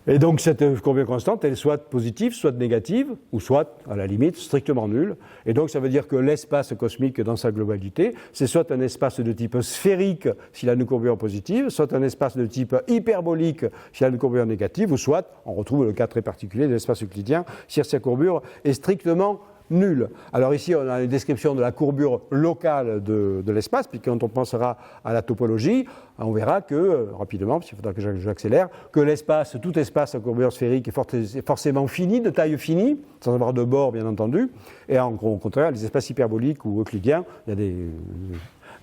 Et donc cette courbure constante, elle est soit positive, soit négative, ou soit, à la limite, strictement nulle. Et donc ça veut dire que l'espace cosmique dans sa globalité, c'est soit un espace de type sphérique s'il a une courbure positive, soit un espace de type hyperbolique s'il a une courbure négative, ou soit, on retrouve le cas très particulier de l'espace euclidien, si sa courbure est strictement nulle. Alors ici, on a une description de la courbure locale de l'espace, puis quand on pensera à la topologie, on verra que, rapidement, parce qu'il faudra que j'accélère, que l'espace, tout espace à courbure sphérique est forcément fini, de taille finie, sans avoir de bord, bien entendu, et au contraire, les espaces hyperboliques ou euclidiens, il y a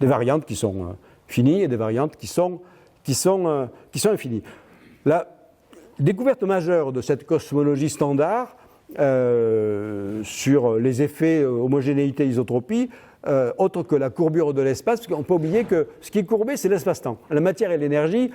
des variantes qui sont finies et des variantes qui sont infinies. La découverte majeure de cette cosmologie standard, sur les effets homogénéité-isotropie, autre que la courbure de l'espace, parce qu'on ne peut pas oublier que ce qui est courbé, c'est l'espace-temps. La matière et l'énergie,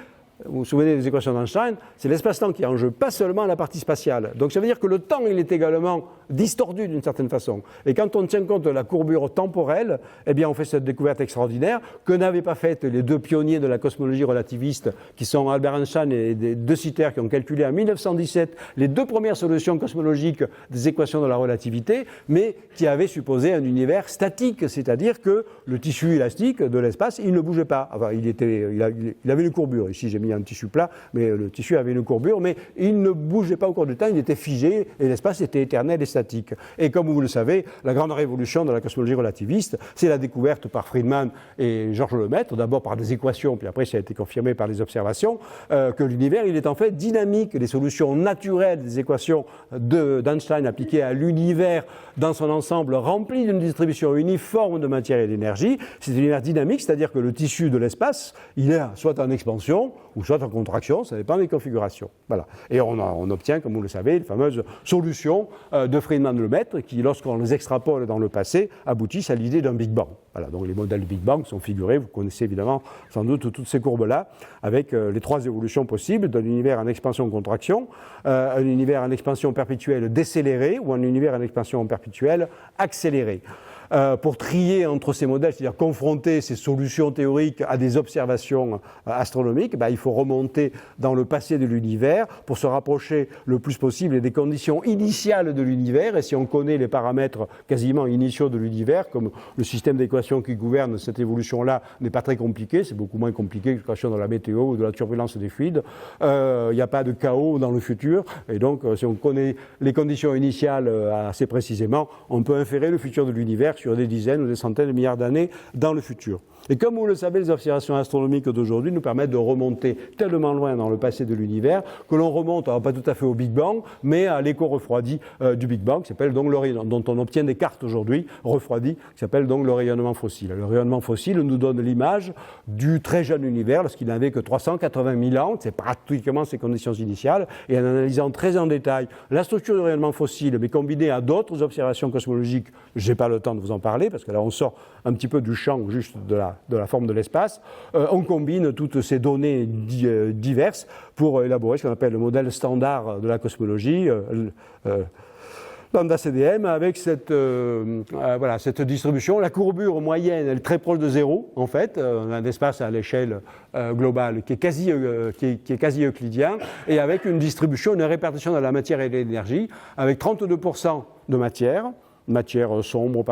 vous vous souvenez des équations d'Einstein, c'est l'espace-temps qui est en jeu, pas seulement la partie spatiale. Donc ça veut dire que le temps, il est également distordu d'une certaine façon. Et quand on tient compte de la courbure temporelle, eh bien on fait cette découverte extraordinaire que n'avaient pas faite les deux pionniers de la cosmologie relativiste, qui sont Albert Einstein et De Sitter, qui ont calculé en 1917 les deux premières solutions cosmologiques des équations de la relativité, mais qui avaient supposé un univers statique, c'est-à-dire que le tissu élastique de l'espace, il ne bougeait pas. Enfin, il avait une courbure. Ici, j'ai mis un tissu plat, mais le tissu avait une courbure, mais il ne bougeait pas au cours du temps, il était figé, et l'espace était éternel et statique. Et comme vous le savez, la grande révolution de la cosmologie relativiste, c'est la découverte par Friedman et Georges Lemaître, d'abord par des équations, puis après ça a été confirmé par les observations, que l'univers, il est en fait dynamique. Les solutions naturelles des équations d'Einstein appliquées à l'univers dans son ensemble rempli d'une distribution uniforme de matière et d'énergie, c'est un univers dynamique, c'est-à-dire que le tissu de l'espace, il est soit en expansion, ou soit en contraction, ça dépend des configurations. Voilà. Et on obtient, comme vous le savez, les fameuses solutions de Friedman-Lemaître qui, lorsqu'on les extrapole dans le passé, aboutissent à l'idée d'un Big Bang. Voilà. Donc les modèles du Big Bang sont figurés, vous connaissez évidemment sans doute toutes ces courbes-là, avec les trois évolutions possibles d'un univers en expansion-contraction, un univers en expansion perpétuelle décéléré ou un univers en expansion perpétuelle accéléré. Pour trier entre ces modèles, c'est-à-dire confronter ces solutions théoriques à des observations astronomiques, il faut remonter dans le passé de l'univers pour se rapprocher le plus possible des conditions initiales de l'univers. Et si on connaît les paramètres quasiment initiaux de l'univers, comme le système d'équations qui gouverne cette évolution-là n'est pas très compliqué, c'est beaucoup moins compliqué que l'équation de la météo ou de la turbulence des fluides, il n'y a pas de chaos dans le futur. Et donc, si on connaît les conditions initiales assez précisément, on peut inférer le futur de l'univers sur des dizaines ou des centaines de milliards d'années dans le futur. Et comme vous le savez, les observations astronomiques d'aujourd'hui nous permettent de remonter tellement loin dans le passé de l'univers que l'on remonte, alors pas tout à fait au Big Bang, mais à l'écho refroidi du Big Bang, qui s'appelle donc dont on obtient des cartes aujourd'hui refroidies, qui s'appelle donc le rayonnement fossile. Le rayonnement fossile nous donne l'image du très jeune univers lorsqu'il n'avait que 380 000 ans, c'est pratiquement ses conditions initiales, et en analysant très en détail la structure du rayonnement fossile, mais combinée à d'autres observations cosmologiques, je n'ai pas le temps de vous en parler, parce que là on sort un petit peu du champ juste de la forme de l'espace, on combine toutes ces données diverses pour élaborer ce qu'on appelle le modèle standard de la cosmologie, lambda CDM, avec cette distribution. La courbure moyenne, elle est très proche de zéro, en fait. On a un espace à l'échelle globale qui est quasi euclidien, et avec une distribution, une répartition de la matière et de l'énergie, avec 32% de matière, matière sombre,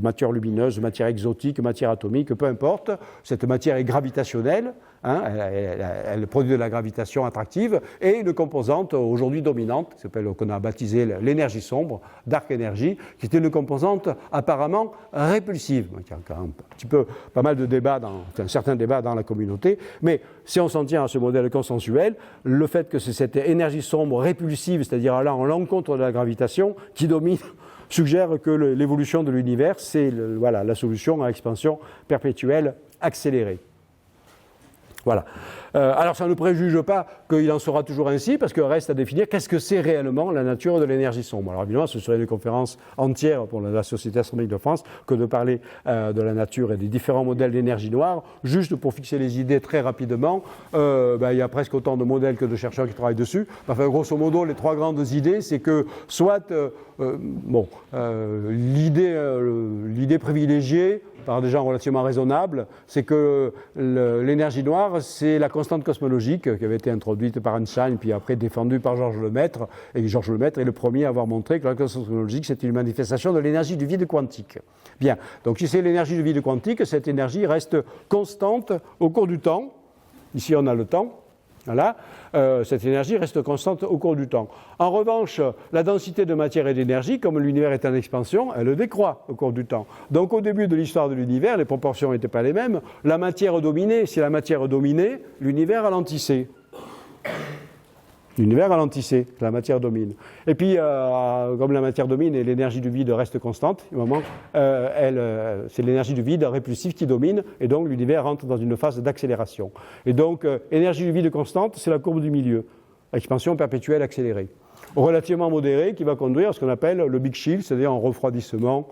matière lumineuse, matière exotique, matière atomique, peu importe. Cette matière est gravitationnelle, hein, elle produit de la gravitation attractive, et une composante aujourd'hui dominante, qu'on a baptisée l'énergie sombre, dark energy, qui est une composante apparemment répulsive. Il y a un petit peu, pas mal de débats, un certain débat dans la communauté, mais si on s'en tient à ce modèle consensuel, le fait que c'est cette énergie sombre répulsive, c'est-à-dire là en l'encontre de la gravitation, qui domine, suggère que l'évolution de l'univers, c'est la solution à expansion perpétuelle accélérée. Voilà. Alors ça ne préjuge pas qu'il en sera toujours ainsi, parce qu'il reste à définir qu'est-ce que c'est réellement la nature de l'énergie sombre. Alors évidemment, ce serait une conférence entière pour la Société astronomique de France que de parler de la nature et des différents modèles d'énergie noire. Juste pour fixer les idées très rapidement, il y a presque autant de modèles que de chercheurs qui travaillent dessus. Enfin, grosso modo, les trois grandes idées, c'est que soit l'idée privilégiée, par des gens relativement raisonnables, c'est que l'énergie noire, c'est la constante cosmologique qui avait été introduite par Einstein, puis après défendue par Georges Lemaître, et Georges Lemaître est le premier à avoir montré que la constante cosmologique, c'est une manifestation de l'énergie du vide quantique. Bien, donc si c'est l'énergie du vide quantique, cette énergie reste constante au cours du temps. Ici, on a le temps. Voilà, cette énergie reste constante au cours du temps. En revanche, la densité de matière et d'énergie, comme l'univers est en expansion, elle décroît au cours du temps. Donc au début de l'histoire de l'univers, les proportions n'étaient pas les mêmes. La matière dominait. Si la matière dominait, l'univers ralentissait. L'univers ralentissait, la matière domine. Et puis, comme la matière domine et l'énergie du vide reste constante, au moment, c'est l'énergie du vide répulsif qui domine, et donc l'univers rentre dans une phase d'accélération. Et donc, énergie du vide constante, c'est la courbe du milieu, expansion perpétuelle accélérée, relativement modérée, qui va conduire à ce qu'on appelle le big chill, c'est-à-dire un refroidissement,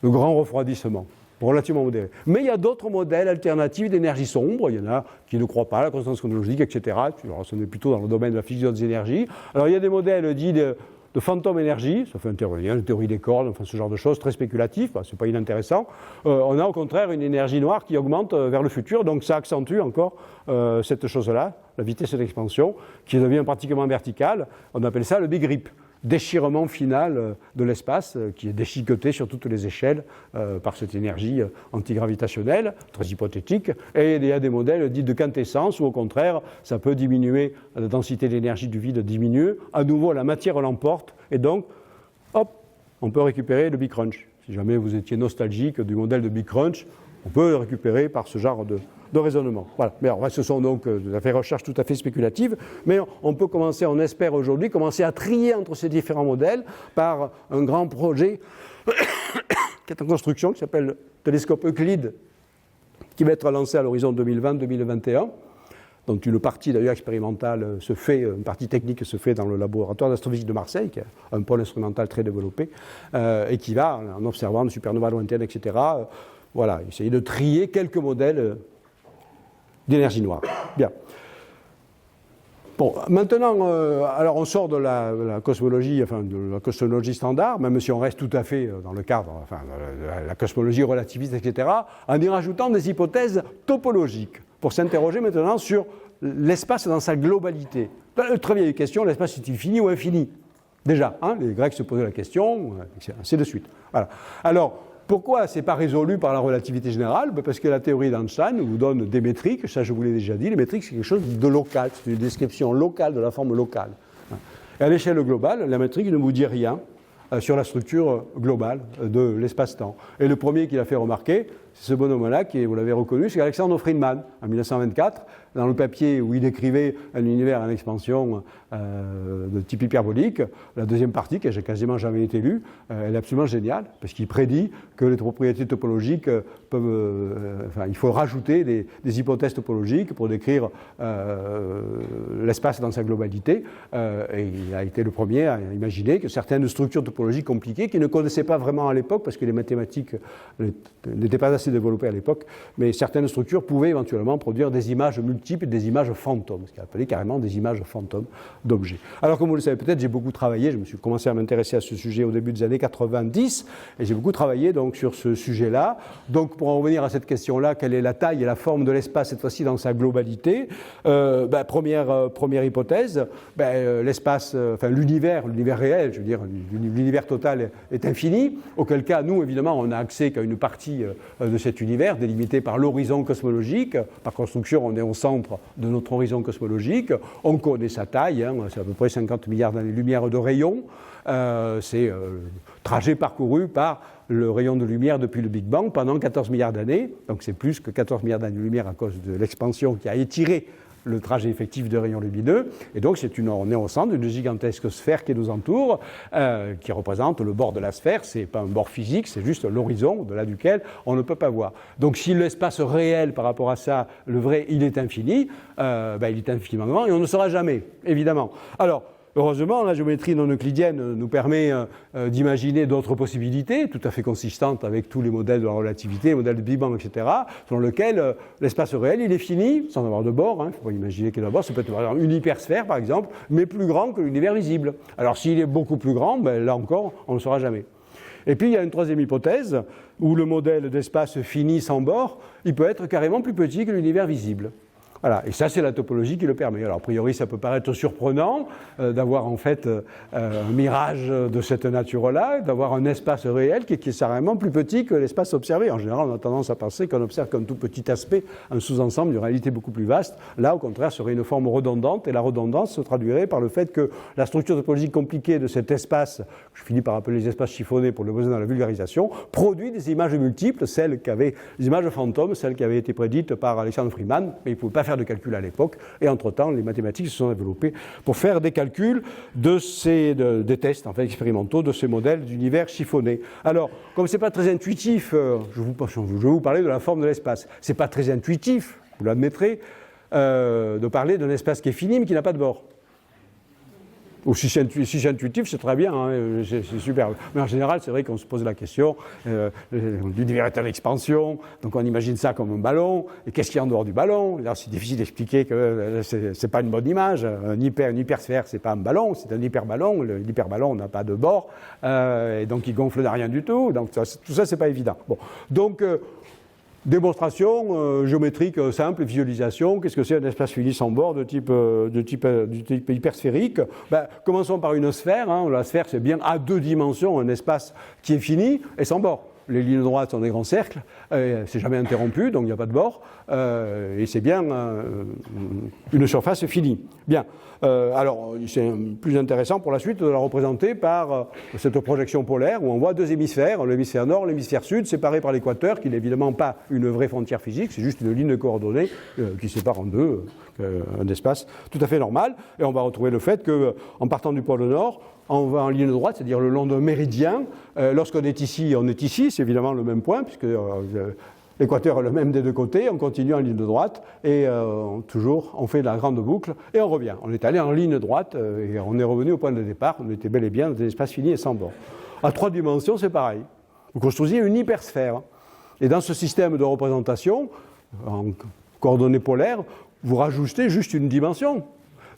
le grand refroidissement. Relativement modéré. Mais il y a d'autres modèles alternatifs d'énergie sombre. Il y en a qui ne croient pas à la constance cosmologique, etc. Alors, ce n'est plutôt dans le domaine de la physique des énergies. Alors, il y a des modèles dits de phantom énergie. Ça fait une théorie des cordes, enfin, ce genre de choses très spéculatif. Ce n'est pas inintéressant. On a au contraire une énergie noire qui augmente vers le futur. Donc, ça accentue encore cette chose-là, la vitesse d'expansion, qui devient pratiquement verticale. On appelle ça le big rip. Déchirement final de l'espace qui est déchiqueté sur toutes les échelles par cette énergie antigravitationnelle, très hypothétique. Et il y a des modèles dits de quintessence où au contraire, ça peut diminuer, la densité d'énergie du vide diminue. À nouveau, la matière l'emporte et donc, hop, on peut récupérer le Big Crunch. Si jamais vous étiez nostalgique du modèle de Big Crunch, on peut le récupérer par ce genre de raisonnement. Voilà. Mais alors, ce sont donc des recherches tout à fait spéculatives, mais on peut commencer, on espère aujourd'hui, commencer à trier entre ces différents modèles par un grand projet qui est en construction, qui s'appelle le télescope Euclide, qui va être lancé à l'horizon 2020-2021, dont une partie d'ailleurs expérimentale se fait, une partie technique se fait dans le laboratoire d'astrophysique de Marseille, qui est un pôle instrumental très développé, et qui va, en observant des supernovas lointaines, etc., essayer de trier quelques modèles d'énergie noire. Bien. Bon, maintenant, alors on sort de la cosmologie, de la cosmologie standard, même si on reste tout à fait dans le cadre, de la cosmologie relativiste, etc., en y rajoutant des hypothèses topologiques, pour s'interroger maintenant sur l'espace dans sa globalité. Très vieille question, l'espace est-il fini ou infini? Déjà, les Grecs se posaient la question, ainsi de suite. Voilà. Alors, pourquoi ce n'est pas résolu par la relativité générale? Parce que la théorie d'Einstein vous donne des métriques, ça je vous l'ai déjà dit, les métriques c'est quelque chose de local, c'est une description locale de la forme locale. Et à l'échelle globale, la métrique ne vous dit rien sur la structure globale de l'espace-temps. Et le premier qui l'a fait remarquer, c'est ce bonhomme-là, qui, vous l'avez reconnu, c'est Alexandre Friedman, en 1924, dans le papier où il décrivait un univers en expansion de type hyperbolique. La deuxième partie, qui n'a quasiment jamais été lue, elle est absolument géniale, parce qu'il prédit que les propriétés topologiques peuvent... il faut rajouter des hypothèses topologiques pour décrire l'espace dans sa globalité. Et il a été le premier à imaginer que certaines structures topologiques compliquées, qu'il ne connaissait pas vraiment à l'époque, parce que les mathématiques n'étaient pas assez assez développé à l'époque, mais certaines structures pouvaient éventuellement produire des images multiples, des images fantômes, ce qui est appelé carrément des images fantômes d'objets. Alors comme vous le savez peut-être, j'ai beaucoup travaillé, je me suis commencé à m'intéresser à ce sujet au début des années 90, et j'ai beaucoup travaillé donc sur ce sujet-là. Donc pour en revenir à cette question-là, quelle est la taille et la forme de l'espace, cette fois-ci dans sa globalité? Première hypothèse, l'espace, l'univers réel, je veux dire, l'univers total est infini, auquel cas, nous, évidemment, on n'a accès qu'à une partie de cet univers, délimité par l'horizon cosmologique. Par construction, on est au centre de notre horizon cosmologique. On connaît sa taille, c'est à peu près 50 milliards d'années-lumière de rayon. C'est le trajet parcouru par le rayon de lumière depuis le Big Bang pendant 14 milliards d'années. Donc c'est plus que 14 milliards d'années-lumière à cause de l'expansion qui a étiré le trajet effectif de rayons lumineux. Et donc on est au centre d'une gigantesque sphère qui nous entoure, qui représente le bord de la sphère. Ce n'est pas un bord physique, c'est juste l'horizon au-delà duquel on ne peut pas voir. Donc si l'espace réel par rapport à ça, le vrai, il est infini, il est infiniment grand et on ne saura jamais, évidemment. Alors, heureusement, la géométrie non euclidienne nous permet d'imaginer d'autres possibilités, tout à fait consistantes avec tous les modèles de la relativité, les modèles de Big Bang, etc., selon lesquels l'espace réel, il est fini, sans avoir de bord. Il ne faut pas imaginer qu'il y a de bord. Ça peut être par exemple une hypersphère, par exemple, mais plus grand que l'univers visible. Alors s'il est beaucoup plus grand, là encore, on ne le saura jamais. Et puis il y a une troisième hypothèse, où le modèle d'espace fini sans bord, il peut être carrément plus petit que l'univers visible. Voilà, et ça c'est la topologie qui le permet. Alors a priori ça peut paraître surprenant d'avoir en fait un mirage de cette nature-là, d'avoir un espace réel qui est carrément plus petit que l'espace observé. En général on a tendance à penser qu'on observe comme tout petit aspect un sous-ensemble d'une réalité beaucoup plus vaste. Là au contraire serait une forme redondante, et la redondance se traduirait par le fait que la structure topologique compliquée de cet espace, que je finis par appeler les espaces chiffonnés pour le besoin de la vulgarisation, produit des images multiples, les images fantômes, celles qui avaient été prédites par Alexander Friedman, mais il ne pouvait pas faire de calcul à l'époque, et entre-temps, les mathématiques se sont développées pour faire des calculs des tests expérimentaux de ces modèles d'univers chiffonnés. Alors, comme ce n'est pas très intuitif, je vais vous parler de la forme de l'espace. Ce n'est pas très intuitif, vous l'admettrez, de parler d'un espace qui est fini mais qui n'a pas de bord. Ou si c'est intuitif, c'est très bien, c'est super. Mais en général, c'est vrai qu'on se pose la question, l'univers est en expansion, donc on imagine ça comme un ballon, et qu'est-ce qu'il y a en dehors du ballon? Là, c'est difficile d'expliquer que c'est pas une bonne image. Une hypersphère, c'est pas un ballon, c'est un hyperballon. L'hyperballon n'a pas de bord, et donc il gonfle de rien du tout. Donc tout ça, c'est pas évident. Bon, donc démonstration géométrique simple, visualisation. Qu'est-ce que c'est un espace fini sans bord de type hypersphérique? Commençons par une sphère. La sphère, c'est bien à deux dimensions, un espace qui est fini et sans bord. Les lignes droites sont des grands cercles, c'est jamais interrompu, donc il n'y a pas de bord, et c'est bien une surface finie. Bien. Alors, c'est plus intéressant pour la suite de la représenter par cette projection polaire où on voit deux hémisphères, l'hémisphère nord, l'hémisphère sud, séparés par l'équateur, qui n'est évidemment pas une vraie frontière physique, c'est juste une ligne de coordonnées qui sépare en deux un espace tout à fait normal. Et on va retrouver le fait qu'en partant du pôle nord, on va en ligne droite, c'est-à-dire le long d'un méridien. Lorsqu'on est ici, c'est évidemment le même point, puisque l'équateur est le même des deux côtés, on continue en ligne droite, et toujours on fait la grande boucle, et on revient. On est allé en ligne droite, et on est revenu au point de départ, on était bel et bien dans des espaces finis et sans bord. À 3 dimensions, c'est pareil. Vous construisez une hypersphère, et dans ce système de représentation, en coordonnées polaires, vous rajoutez juste une dimension.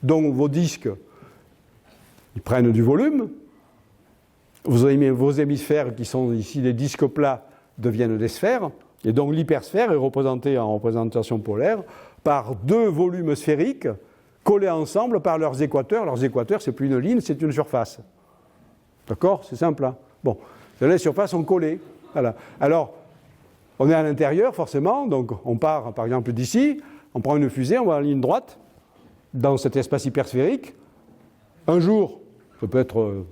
Donc vos disques, ils prennent du volume, vos hémisphères qui sont ici des disques plats deviennent des sphères, et donc l'hypersphère est représentée en représentation polaire par deux volumes sphériques collés ensemble par leurs équateurs. Leurs équateurs, c'est plus une ligne, c'est une surface. D'accord? C'est simple. Bon, les surfaces sont collées. Voilà. Alors, on est à l'intérieur, forcément, donc on part, par exemple, d'ici, on prend une fusée, on va en ligne droite, dans cet espace hypersphérique. Un jour, ça peut être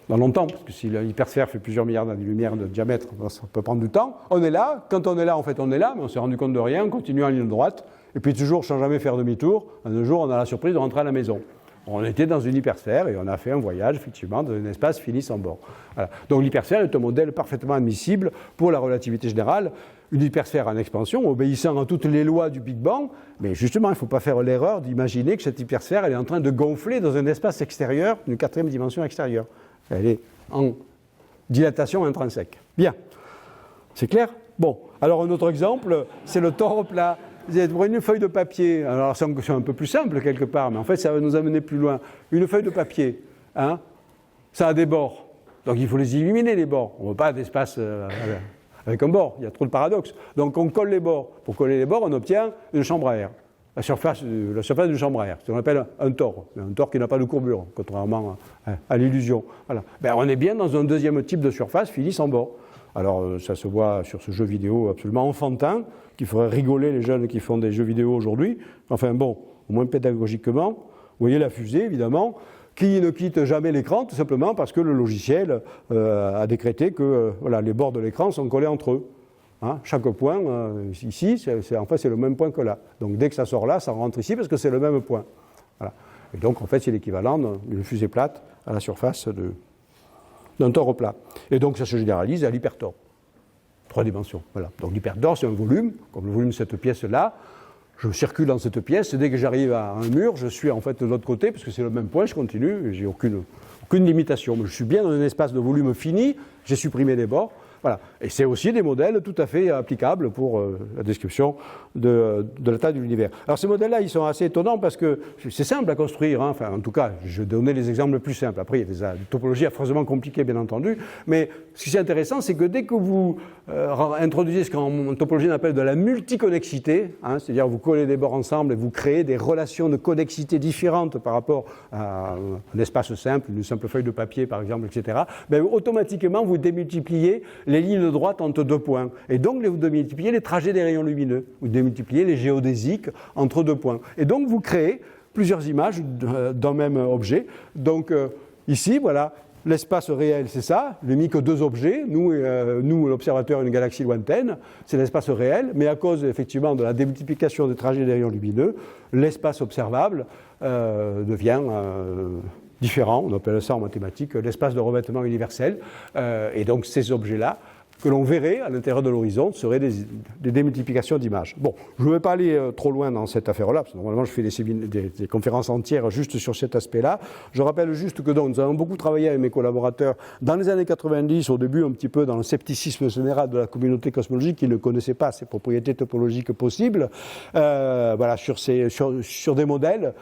dans longtemps, parce que si l'hypersphère fait plusieurs milliards d'années-lumière de diamètre, ça peut prendre du temps. On est là, quand on est là, en fait, on est là, mais on s'est rendu compte de rien, on continue en ligne droite, et puis toujours, sans jamais faire demi-tour, un jour, on a la surprise de rentrer à la maison. On était dans une hypersphère et on a fait un voyage, effectivement, dans un espace fini sans bord. Voilà. Donc l'hypersphère est un modèle parfaitement admissible pour la relativité générale. Une hypersphère en expansion, obéissant à toutes les lois du Big Bang, mais justement, il ne faut pas faire l'erreur d'imaginer que cette hypersphère elle est en train de gonfler dans un espace extérieur, une quatrième dimension extérieure. Elle est en dilatation intrinsèque. Bien. C'est clair ? Bon, alors un autre exemple, c'est le tore plat. Vous prenez une feuille de papier, alors c'est un peu plus simple quelque part, mais en fait ça va nous amener plus loin. Une feuille de papier, hein, ça a des bords, donc il faut les éliminer les bords. On ne veut pas d'espace avec un bord, il y a trop de paradoxes. Donc on colle les bords. Pour coller les bords, on obtient une chambre à air. La surface d'une chambre à air, c'est ce qu'on appelle un tore qui n'a pas de courbure, contrairement à l'illusion. Voilà. Ben, on est bien dans un deuxième type de surface finie sans bord. Alors ça se voit sur ce jeu vidéo absolument enfantin, qui ferait rigoler les jeunes qui font des jeux vidéo aujourd'hui. Enfin bon, au moins pédagogiquement. Vous voyez la fusée, évidemment, qui ne quitte jamais l'écran, tout simplement parce que le logiciel a décrété que voilà, les bords de l'écran sont collés entre eux. Hein, chaque point, ici, en fait, c'est le même point que là. Donc dès que ça sort là, ça rentre ici parce que c'est le même point. Voilà. Et donc, en fait, c'est l'équivalent d'une fusée plate à la surface d'un tore plat. Et donc, ça se généralise à l'hypertore. 3 dimensions. Voilà. Donc l'hypertore, c'est un volume, comme le volume de cette pièce-là. Je circule dans cette pièce, et dès que j'arrive à un mur, je suis en fait de l'autre côté, parce que c'est le même point, je continue, et j'ai aucune limitation. Mais je suis bien dans un espace de volume fini, j'ai supprimé les bords. Voilà. Et c'est aussi des modèles tout à fait applicables pour la description de la taille de l'univers. Alors ces modèles-là, ils sont assez étonnants parce que c'est simple à construire. Hein. Enfin, en tout cas, je vais donner les exemples les plus simples. Après, il y a des topologies affreusement compliquées, bien entendu. Mais ce qui est intéressant, c'est que dès que vous introduisez ce qu'en topologie on appelle de la multiconnexité, hein, c'est-à-dire vous collez des bords ensemble et vous créez des relations de connexité différentes par rapport à un espace simple, une simple feuille de papier, par exemple, etc., ben, automatiquement, vous démultipliez les lignes de droite entre 2 points. Et donc, vous démultipliez les trajets des rayons lumineux. Vous démultipliez les géodésiques entre 2 points. Et donc, vous créez plusieurs images d'un même objet. Donc, ici, voilà, l'espace réel, c'est ça. Je n'ai mis que 2 objets. Nous l'observateur, une galaxie lointaine. C'est l'espace réel. Mais à cause, effectivement, de la démultiplication des trajets des rayons lumineux, l'espace observable devient différent. On appelle ça en mathématiques l'espace de revêtement universel. Et donc, ces objets-là, que l'on verrait à l'intérieur de l'horizon, seraient des démultiplications d'images. Bon, je ne vais pas aller trop loin dans cette affaire-là, parce que normalement je fais des conférences entières juste sur cet aspect-là. Je rappelle juste que donc, nous avons beaucoup travaillé avec mes collaborateurs dans les années 90, au début un petit peu dans le scepticisme général de la communauté cosmologique qui ne connaissait pas ces propriétés topologiques possibles, voilà, sur des modèles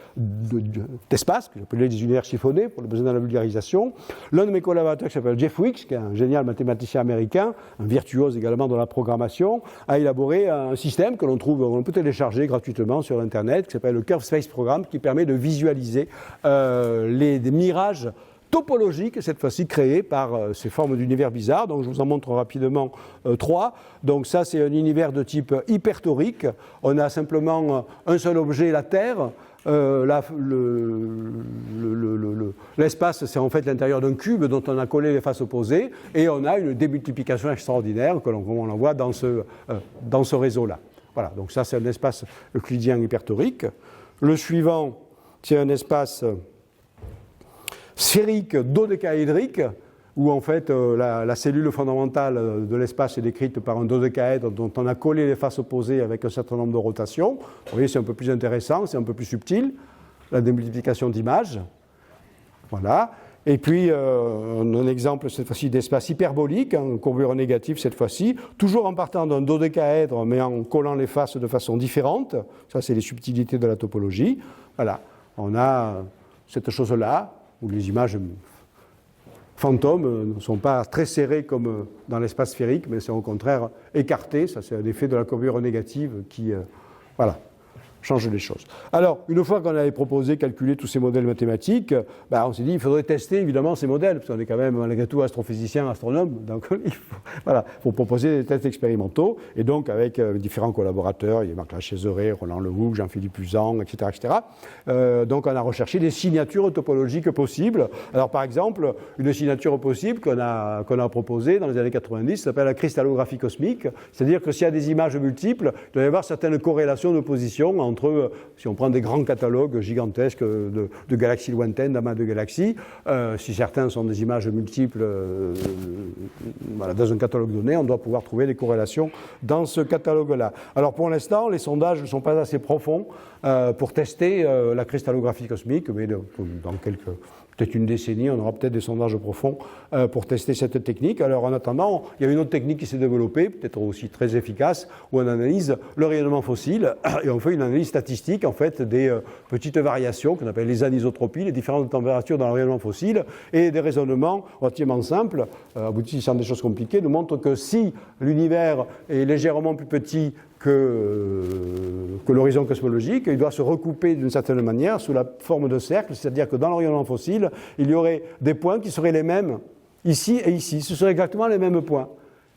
d'espace, que j'appelais des univers chiffonnés pour le besoin de la vulgarisation. L'un de mes collaborateurs qui s'appelle Jeff Weeks, qui est un génial mathématicien américain, un virtuose également dans la programmation, a élaboré un système que l'on peut télécharger gratuitement sur Internet, qui s'appelle le Curve Space Program, qui permet de visualiser des mirages topologiques, cette fois-ci créés par ces formes d'univers bizarres. Donc je vous en montre rapidement 3. Donc ça, c'est un univers de type hypertorique. On a simplement un seul objet, la Terre. L'espace, c'est en fait l'intérieur d'un cube dont on a collé les faces opposées, et on a une démultiplication extraordinaire que l'on voit dans ce réseau-là. Voilà, donc ça c'est un espace euclidien hypertorique. Le suivant, c'est un espace sphérique dodécaédrique, où en fait la cellule fondamentale de l'espace est décrite par un dodécaèdre dont on a collé les faces opposées avec un certain nombre de rotations. Vous voyez, c'est un peu plus intéressant, c'est un peu plus subtil, la démultiplication d'images. Voilà. Et puis, un exemple, cette fois-ci, d'espace hyperbolique, en courbure négative cette fois-ci, toujours en partant d'un dodécaèdre, mais en collant les faces de façon différente. Ça, c'est les subtilités de la topologie. Voilà. On a cette chose-là, où les images fantômes ne sont pas très serrés comme dans l'espace sphérique, mais c'est au contraire écarté. Ça, c'est un effet de la courbure négative qui change les choses. Alors, une fois qu'on avait proposé, calculé tous ces modèles mathématiques, on s'est dit qu'il faudrait tester évidemment ces modèles, parce qu'on est quand même malgré tout astrophysicien, astronome, donc il faut proposer des tests expérimentaux, et donc avec différents collaborateurs, il y a Marc Lachézeret, Roland Lehoucq, Jean-Philippe Uzan, etc. Donc on a recherché des signatures topologiques possibles. Alors par exemple, une signature possible qu'on a proposée dans les années 90 s'appelle la cristallographie cosmique, c'est-à-dire que s'il y a des images multiples, il doit y avoir certaines corrélations de position entre entre, si on prend des grands catalogues gigantesques de galaxies lointaines, d'amas de galaxies, si certains sont des images multiples voilà, dans un catalogue donné, on doit pouvoir trouver des corrélations dans ce catalogue-là. Alors pour l'instant, les sondages ne sont pas assez profonds pour tester la cristallographie cosmique, mais dans peut-être une décennie, on aura peut-être des sondages profonds pour tester cette technique. Alors en attendant, il y a une autre technique qui s'est développée, peut-être aussi très efficace, où on analyse le rayonnement fossile et on fait une analyse statistique en fait des petites variations qu'on appelle les anisotropies, les différentes températures dans le rayonnement fossile, et des raisonnements relativement simples, aboutissant à des choses compliquées, nous montrent que si l'univers est légèrement plus petit que l'horizon cosmologique, il doit se recouper d'une certaine manière sous la forme de cercle, c'est-à-dire que dans le rayonnement fossile, il y aurait des points qui seraient les mêmes ici et ici. Ce seraient exactement les mêmes points,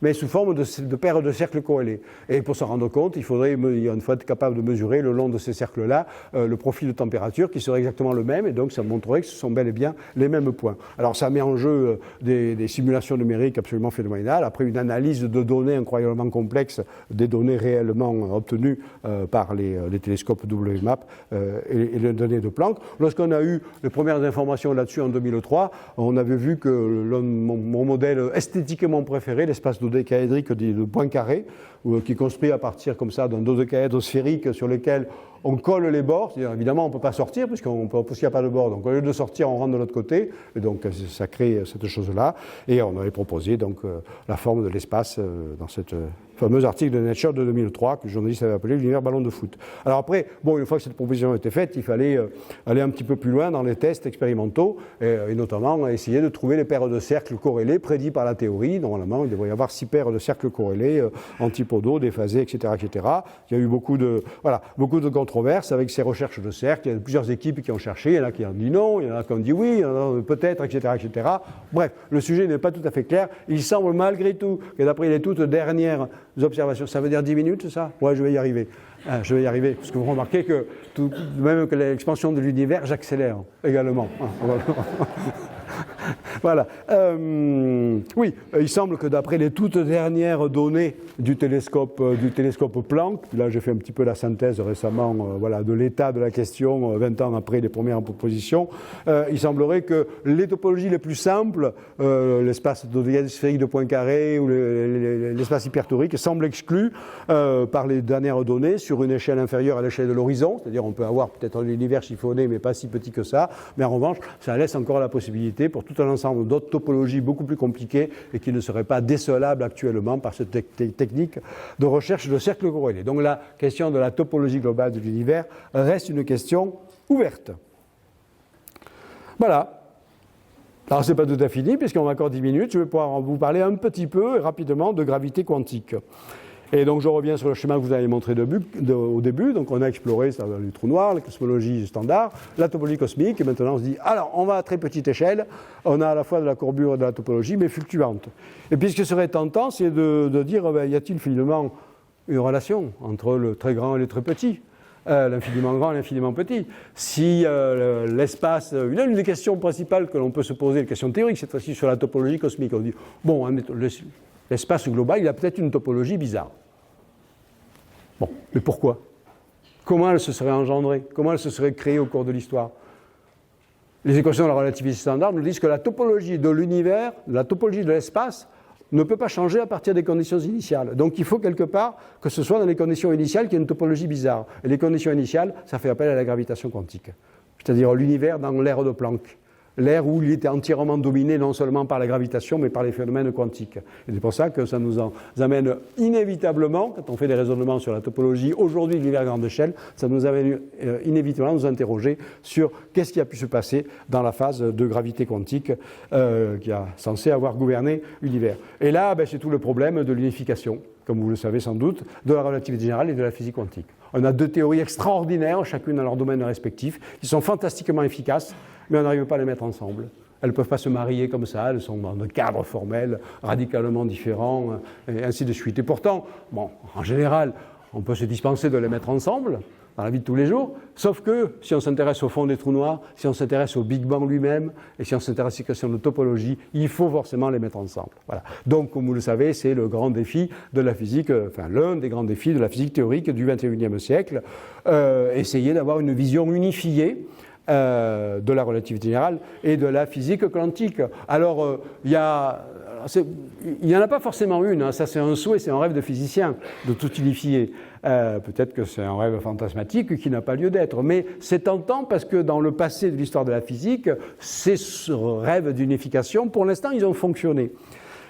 mais sous forme de paires de cercles corrélés. Et pour s'en rendre compte, il faudrait une fois être capable de mesurer le long de ces cercles-là le profil de température qui serait exactement le même, et donc ça montrerait que ce sont bel et bien les mêmes points. Alors ça met en jeu des simulations numériques absolument phénoménales, après une analyse de données incroyablement complexes, des données réellement obtenues par les télescopes WMAP et les données de Planck. Lorsqu'on a eu les premières informations là-dessus en 2003, on avait vu que mon modèle esthétiquement préféré, l'espace dodécaédrique de Poincaré, qui est construit à partir comme ça d'un dodécaèdre sphérique sur lequel on colle les bords, c'est-à-dire évidemment on ne peut pas sortir parce qu'il n'y a pas de bord, donc au lieu de sortir on rentre de l'autre côté, et donc ça crée cette chose-là, et on avait proposé donc la forme de l'espace dans cette fameux article de Nature de 2003 que le journaliste avait appelé l'univers ballon de foot. Alors après, bon, une fois que cette proposition a été faite, il fallait aller un petit peu plus loin dans les tests expérimentaux, et notamment essayer de trouver les paires de cercles corrélés prédits par la théorie. Normalement, il devrait y avoir 6 paires de cercles corrélés, antipodaux, déphasés, etc., etc. Il y a eu beaucoup de controverses avec ces recherches de cercles. Il y a plusieurs équipes qui ont cherché, il y en a qui ont dit non, il y en a qui ont dit oui, il y en a peut-être, etc., etc. Bref, le sujet n'est pas tout à fait clair. Il semble malgré tout que d'après les toutes dernières observations, ça veut dire 10 minutes, ça ? Ouais, je vais y arriver. Je vais y arriver, parce que vous remarquez que même que l'expansion de l'univers, j'accélère également. Voilà. Oui, il semble que d'après les toutes dernières données du télescope Planck, là j'ai fait un petit peu la synthèse récemment voilà, de l'état de la question 20 ans après les premières propositions, il semblerait que les topologies les plus simples, l'espace sphérique de Poincaré ou l'espace hypertorique, semblent exclus par les dernières données sur une échelle inférieure à l'échelle de l'horizon, c'est-à-dire on peut avoir peut-être un univers chiffonné mais pas si petit que ça, mais en revanche ça laisse encore la possibilité pour tout un ensemble d'autres topologies beaucoup plus compliquées et qui ne seraient pas décelables actuellement par cette technique de recherche de cercles corrélés. Donc la question de la topologie globale de l'univers reste une question ouverte. Voilà. Alors ce n'est pas tout à fait fini, puisqu'on a encore 10 minutes, je vais pouvoir vous parler un petit peu et rapidement de gravité quantique. Et donc je reviens sur le schéma que vous avez montré au début. Donc on a exploré ça, les trous noirs, la cosmologie standard, la topologie cosmique, et maintenant on se dit, alors on va à très petite échelle, on a à la fois de la courbure et de la topologie, mais fluctuante. Et puis ce qui serait tentant, c'est de dire, y a-t-il finalement une relation entre le très grand et le très petit, l'infiniment grand et l'infiniment petit. Si l'espace, une des questions principales que l'on peut se poser, une question théorique cette fois-ci sur la topologie cosmique, on dit, bon, l'espace global, il a peut-être une topologie bizarre. Bon, mais pourquoi ? Comment elle se serait engendrée ? Comment elle se serait créée au cours de l'histoire ? Les équations de la relativité standard nous disent que la topologie de l'univers, la topologie de l'espace, ne peut pas changer à partir des conditions initiales. Donc il faut quelque part que ce soit dans les conditions initiales qu'il y ait une topologie bizarre. Et les conditions initiales, ça fait appel à la gravitation quantique. C'est-à-dire l'univers dans l'ère de Planck. L'ère où il était entièrement dominé non seulement par la gravitation, mais par les phénomènes quantiques. Et c'est pour ça que ça nous amène inévitablement, quand on fait des raisonnements sur la topologie aujourd'hui de l'univers à grande échelle, ça nous amène inévitablement à nous interroger sur qu'est-ce qui a pu se passer dans la phase de gravité quantique qui a censé avoir gouverné l'univers. Et là, c'est tout le problème de l'unification, comme vous le savez sans doute, de la relativité générale et de la physique quantique. On a deux théories extraordinaires, chacune dans leur domaine respectif, qui sont fantastiquement efficaces, mais on n'arrive pas à les mettre ensemble. Elles ne peuvent pas se marier comme ça, elles sont dans un cadre formel radicalement différent, et ainsi de suite. Et pourtant, en général, on peut se dispenser de les mettre ensemble, dans la vie de tous les jours, sauf que si on s'intéresse au fond des trous noirs, si on s'intéresse au Big Bang lui-même, et si on s'intéresse aux questions de topologie, il faut forcément les mettre ensemble. Voilà. Donc, comme vous le savez, c'est le grand défi de la physique, enfin l'un des grands défis de la physique théorique du XXIe siècle, essayer d'avoir une vision unifiée de la relativité générale et de la physique quantique. Alors, il n'y en a pas forcément une, hein, ça c'est un souhait, c'est un rêve de physicien, de tout unifier. Peut-être que c'est un rêve fantasmatique qui n'a pas lieu d'être, mais c'est tentant parce que dans le passé de l'histoire de la physique, ces rêves d'unification, pour l'instant, ils ont fonctionné.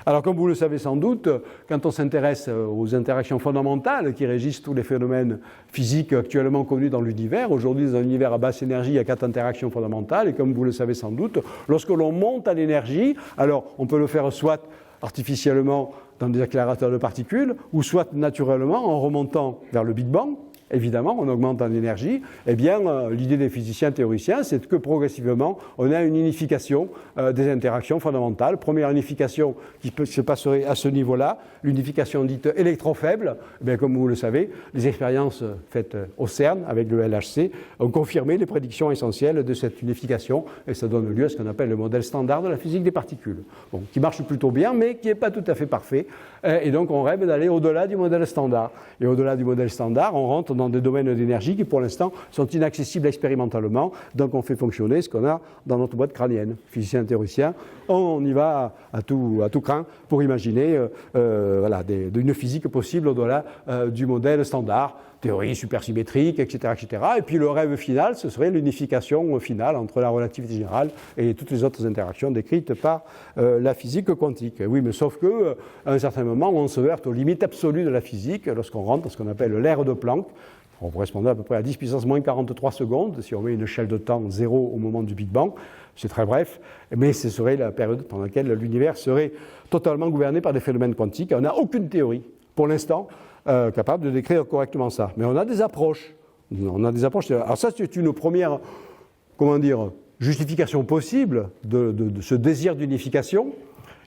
Alors, comme vous le savez sans doute, quand on s'intéresse aux interactions fondamentales qui régissent tous les phénomènes physiques actuellement connus dans l'univers, aujourd'hui, dans un univers à basse énergie, il y a 4 interactions fondamentales, et comme vous le savez sans doute, lorsque l'on monte à l'énergie, alors on peut le faire soit artificiellement dans des accélérateurs de particules, ou soit naturellement en remontant vers le Big Bang. Évidemment, on augmente en énergie. Eh bien, l'idée des physiciens théoriciens, c'est que progressivement, on a une unification des interactions fondamentales. Première unification qui se passerait à ce niveau-là, l'unification dite électrofaible. Eh bien, comme vous le savez, les expériences faites au CERN avec le LHC ont confirmé les prédictions essentielles de cette unification, et ça donne lieu à ce qu'on appelle le modèle standard de la physique des particules, bon, qui marche plutôt bien, mais qui n'est pas tout à fait parfait. Et donc, on rêve d'aller au-delà du modèle standard. Et au-delà du modèle standard, on rentre dans des domaines d'énergie qui, pour l'instant, sont inaccessibles expérimentalement. Donc, on fait fonctionner ce qu'on a dans notre boîte crânienne. Physiciens théoriciens, on y va à tout crin pour imaginer une physique possible au-delà du modèle standard. Théorie supersymétrique, etc., etc. Et puis le rêve final, ce serait l'unification finale entre la relativité générale et toutes les autres interactions décrites par la physique quantique. Oui, mais sauf que, à un certain moment, on se heurte aux limites absolues de la physique lorsqu'on rentre dans ce qu'on appelle l'ère de Planck. On correspondait à peu près à 10 puissance moins 43 secondes, si on met une échelle de temps 0 au moment du Big Bang. C'est très bref, mais ce serait la période pendant laquelle l'univers serait totalement gouverné par des phénomènes quantiques. On n'a aucune théorie, pour l'instant, capable de décrire correctement ça. Mais on a des approches. Alors ça, c'est une première, justification possible de ce désir d'unification.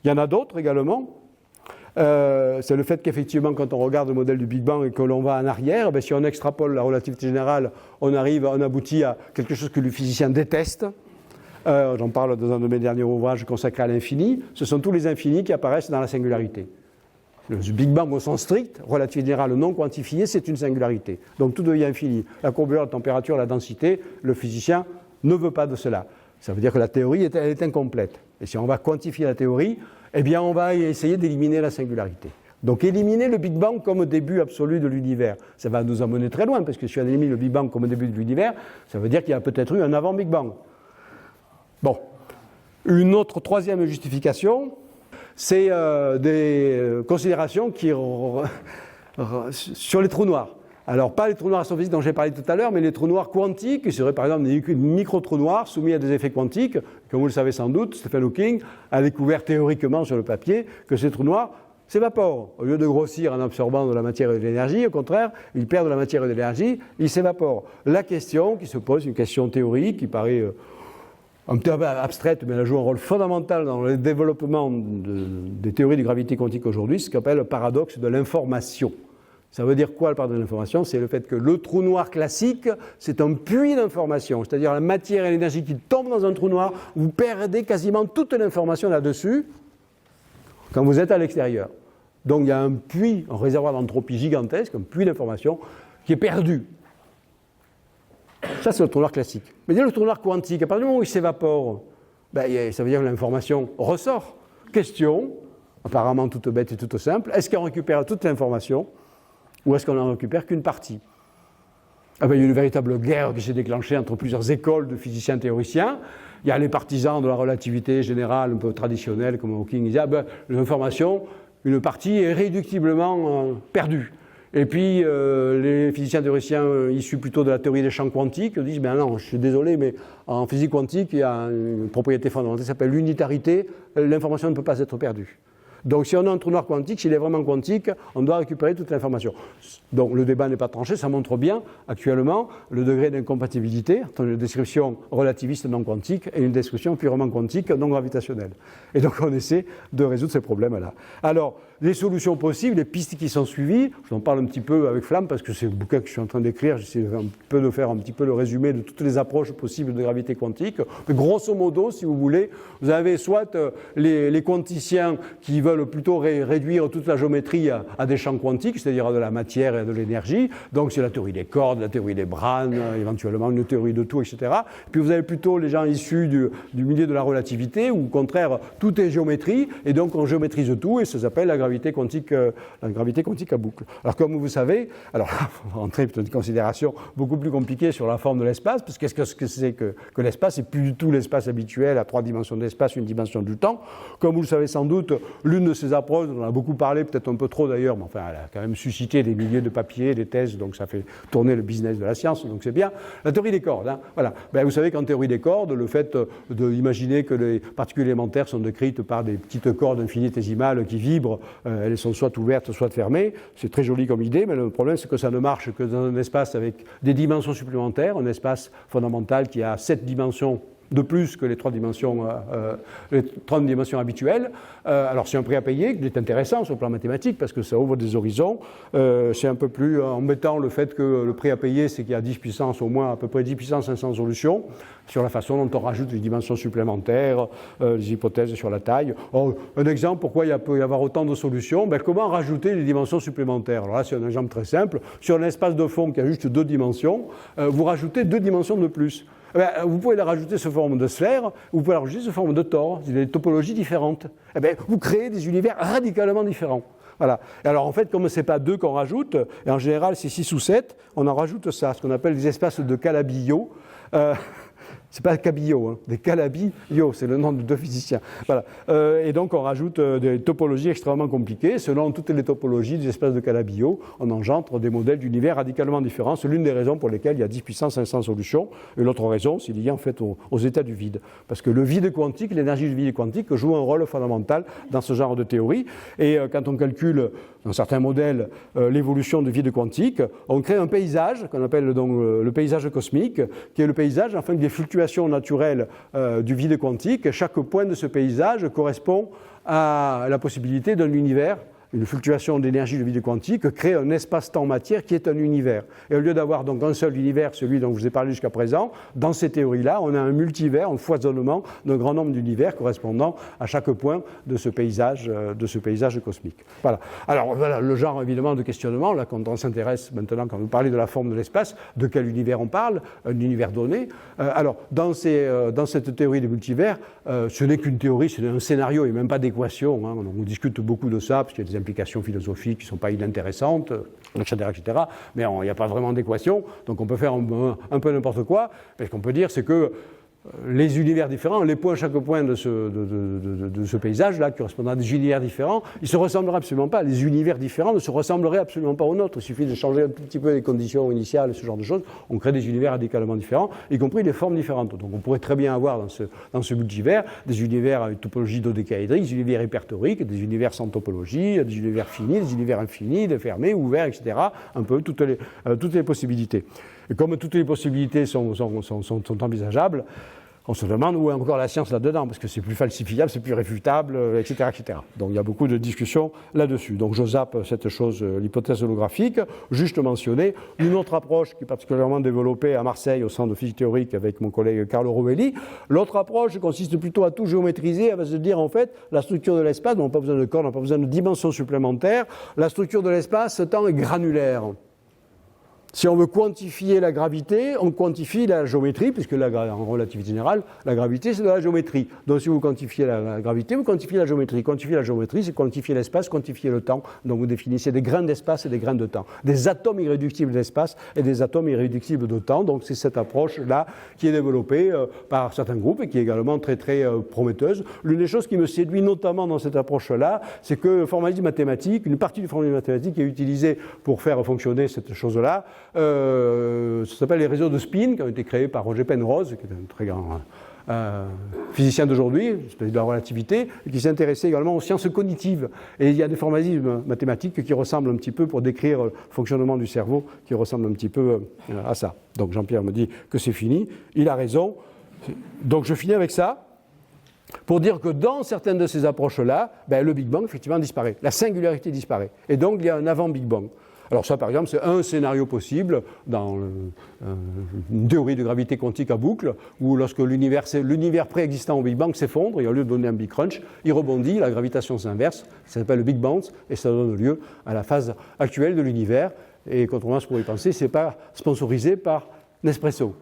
Il y en a d'autres également. C'est le fait qu'effectivement, quand on regarde le modèle du Big Bang et que l'on va en arrière, si on extrapole la relativité générale, on aboutit à quelque chose que le physicien déteste. J'en parle dans un de mes derniers ouvrages consacrés à l'infini. Ce sont tous les infinis qui apparaissent dans la singularité. Le Big Bang au sens strict, relativité générale non quantifiée, c'est une singularité. Donc tout devient infini. La courbure, la température, la densité, le physicien ne veut pas de cela. Ça veut dire que la théorie est incomplète. Et si on va quantifier la théorie, eh bien on va essayer d'éliminer la singularité. Donc éliminer le Big Bang comme début absolu de l'univers, ça va nous emmener très loin, parce que si on élimine le Big Bang comme début de l'univers, ça veut dire qu'il y a peut-être eu un avant Big Bang. Bon. Une autre troisième justification, c'est des considérations sur les trous noirs. Alors, pas les trous noirs astrophysiques dont j'ai parlé tout à l'heure, mais les trous noirs quantiques, qui seraient par exemple des micro-trous noirs soumis à des effets quantiques. Comme vous le savez sans doute, Stephen Hawking a découvert théoriquement sur le papier que ces trous noirs s'évaporent. Au lieu de grossir en absorbant de la matière et de l'énergie, au contraire, ils perdent de la matière et de l'énergie, ils s'évaporent. La question qui se pose, une question théorique qui paraît un peu abstraite, mais elle joue un rôle fondamental dans le développement des théories de gravité quantique aujourd'hui, ce qu'on appelle le paradoxe de l'information. Ça veut dire quoi le paradoxe de l'information ? C'est le fait que le trou noir classique, c'est un puits d'information, c'est-à-dire la matière et l'énergie qui tombent dans un trou noir, vous perdez quasiment toute l'information là-dessus quand vous êtes à l'extérieur. Donc il y a un puits, un réservoir d'entropie gigantesque, un puits d'information qui est perdu. Ça, c'est le trou noir classique. Mais le trou noir quantique, à partir du moment où il s'évapore, ça veut dire que l'information ressort. Question, apparemment toute bête et toute simple, est-ce qu'on récupère toute l'information ou est-ce qu'on n'en récupère qu'une partie ? Il y a une véritable guerre qui s'est déclenchée entre plusieurs écoles de physiciens théoriciens. Il y a les partisans de la relativité générale un peu traditionnelle, comme Hawking disait, l'information, une partie est réductiblement perdue. Et puis, les physiciens théoriciens issus plutôt de la théorie des champs quantiques disent, non, je suis désolé, mais en physique quantique, il y a une propriété fondamentale qui s'appelle l'unitarité, l'information ne peut pas être perdue. Donc si on a un trou noir quantique, s'il est vraiment quantique, on doit récupérer toute l'information. Donc le débat n'est pas tranché, ça montre bien actuellement le degré d'incompatibilité entre une description relativiste non quantique et une description purement quantique non gravitationnelle. Et donc on essaie de résoudre ces problèmes-là. Alors, les solutions possibles, les pistes qui sont suivies, je vous en parle un petit peu avec Flamme parce que c'est le bouquin que je suis en train d'écrire, j'essaie de faire un petit peu le résumé de toutes les approches possibles de gravité quantique. Mais grosso modo, si vous voulez, vous avez soit les quanticiens qui veulent plutôt réduire toute la géométrie à des champs quantiques, c'est-à-dire à de la matière et à de l'énergie, donc c'est la théorie des cordes, la théorie des brane, éventuellement une théorie de tout, etc. Puis vous avez plutôt les gens issus du milieu de la relativité, où au contraire, tout est géométrie, et donc on géométrise tout, et ça s'appelle la gravité quantique à boucle. Alors comme vous savez, alors là, on va rentrer dans une considération beaucoup plus compliquée sur la forme de l'espace, parce que qu'est-ce que c'est que l'espace? C'est plus du tout l'espace habituel à 3 dimensions d'espace, une dimension du temps. Comme vous le savez sans doute, l'une de ces approches, on en a beaucoup parlé, peut-être un peu trop d'ailleurs, mais enfin elle a quand même suscité des milliers de papiers, des thèses, donc ça fait tourner le business de la science, donc c'est bien. La théorie des cordes, hein, voilà. Ben, vous savez qu'en théorie des cordes, le fait d'imaginer que les particules élémentaires sont décrites par des petites cordes infinitésimales qui vibrent, elles sont soit ouvertes, soit fermées, c'est très joli comme idée, mais le problème c'est que ça ne marche que dans un espace avec des dimensions supplémentaires, un espace fondamental qui a 7 dimensions de plus que les 3 dimensions habituelles. Alors c'est un prix à payer qui est intéressant sur le plan mathématique parce que ça ouvre des horizons. C'est un peu plus embêtant le fait que le prix à payer, c'est qu'il y a 10 puissance au moins, à peu près 10 puissance 500 solutions sur la façon dont on rajoute des dimensions supplémentaires, les hypothèses sur la taille. Alors, un exemple, pourquoi il peut y avoir autant de solutions? Ben, comment rajouter les dimensions supplémentaires? Alors là, c'est un exemple très simple. Sur un espace de fond qui a juste 2 dimensions, vous rajoutez 2 dimensions de plus. Vous pouvez la rajouter sous forme de sphère, vous pouvez la rajouter sous forme de tore, c'est des topologies différentes. Vous créez des univers radicalement différents. Voilà. Et alors en fait, comme ce n'est pas 2 qu'on rajoute, et en général c'est 6 ou 7, on en rajoute ça, ce qu'on appelle des espaces de Calabi-Yau. C'est pas Cabillaud, hein, des Calabi-Yau, c'est le nom de 2 physiciens. Voilà. Et donc on rajoute des topologies extrêmement compliquées. Selon toutes les topologies des espaces de Calabi-Yau, on engendre des modèles d'univers radicalement différents. C'est l'une des raisons pour lesquelles il y a 10 puissance 500 solutions. Et l'autre raison, c'est lié en fait aux états du vide. Parce que le vide quantique, l'énergie du vide quantique joue un rôle fondamental dans ce genre de théorie. Et quand on calcule dans certains modèles l'évolution du vide quantique, on crée un paysage qu'on appelle donc le paysage cosmique, qui est le paysage enfin des fluctuations naturelles du vide quantique. Chaque point de ce paysage correspond à la possibilité d'un univers. Une fluctuation d'énergie de vide quantique crée un espace-temps-matière qui est un univers. Et au lieu d'avoir donc un seul univers, celui dont je vous ai parlé jusqu'à présent, dans ces théories-là, on a un multivers, un foisonnement d'un grand nombre d'univers correspondant à chaque point de ce paysage cosmique. Voilà. Alors voilà le genre évidemment de questionnement, là quand on s'intéresse maintenant, quand vous parlez de la forme de l'espace, de quel univers on parle, un univers donné. Alors dans cette théorie des multivers, ce n'est qu'une théorie, c'est un scénario et même pas d'équation. Hein. On discute beaucoup de ça, parce qu'il y a des implications philosophiques qui ne sont pas inintéressantes, etc., etc. Mais il n'y a pas vraiment d'équation, donc on peut faire un peu n'importe quoi. Mais ce qu'on peut dire, c'est que les univers différents, chaque point de ce paysage-là, correspondant à des univers différents, ils ne se ressembleraient absolument pas. Les univers différents ne se ressembleraient absolument pas aux nôtres. Il suffit de changer un petit peu les conditions initiales, ce genre de choses. On crée des univers radicalement différents, y compris des formes différentes. Donc on pourrait très bien avoir dans ce multivers des univers avec topologie dodécaédrique, des univers hypertoriques, des univers sans topologie, des univers finis, des univers infinis, des fermés, ouverts, etc. Un peu toutes les possibilités. Et comme toutes les possibilités sont envisageables, on se demande où est encore la science là-dedans, parce que c'est plus falsifiable, c'est plus réfutable, etc., etc. Donc il y a beaucoup de discussions là-dessus. Donc je zappe cette chose, l'hypothèse holographique, juste mentionner une autre approche qui est particulièrement développée à Marseille au Centre de physique théorique avec mon collègue Carlo Rovelli. L'autre approche consiste plutôt à tout géométriser, à se dire en fait la structure de l'espace, on n'a pas besoin de corps, on n'a pas besoin de dimensions supplémentaires, la structure de l'espace-temps est granulaire. Si on veut quantifier la gravité, on quantifie la géométrie, puisque en relativité générale, la gravité, c'est de la géométrie. Donc si vous quantifiez la gravité, vous quantifiez la géométrie. Quantifier la géométrie, c'est quantifier l'espace, quantifier le temps. Donc vous définissez des grains d'espace et des grains de temps. Des atomes irréductibles d'espace et des atomes irréductibles de temps. Donc c'est cette approche-là qui est développée par certains groupes et qui est également très très prometteuse. L'une des choses qui me séduit notamment dans cette approche-là, c'est que le formalisme mathématique, une partie du formalisme mathématique est utilisée pour faire fonctionner cette chose-là. Ça s'appelle les réseaux de spin qui ont été créés par Roger Penrose, qui est un très grand physicien d'aujourd'hui, spécialiste de la relativité, et qui s'est intéressé également aux sciences cognitives. Et il y a des formalismes mathématiques qui ressemblent un petit peu, pour décrire le fonctionnement du cerveau, qui ressemblent un petit peu à ça. Donc Jean-Pierre me dit que c'est fini, il a raison. Donc je finis avec ça, pour dire que dans certaines de ces approches-là, le Big Bang, effectivement, disparaît. La singularité disparaît. Et donc il y a un avant-Big Bang. Alors ça, par exemple, c'est un scénario possible dans une théorie de gravité quantique à boucle, où lorsque l'univers préexistant au Big Bang s'effondre, et au lieu de donner un Big Crunch, il rebondit, la gravitation s'inverse, ça s'appelle le Big Bounce, et ça donne lieu à la phase actuelle de l'univers. Et contrairement à ce qu'on pourrait penser, ce n'est pas sponsorisé par Nespresso.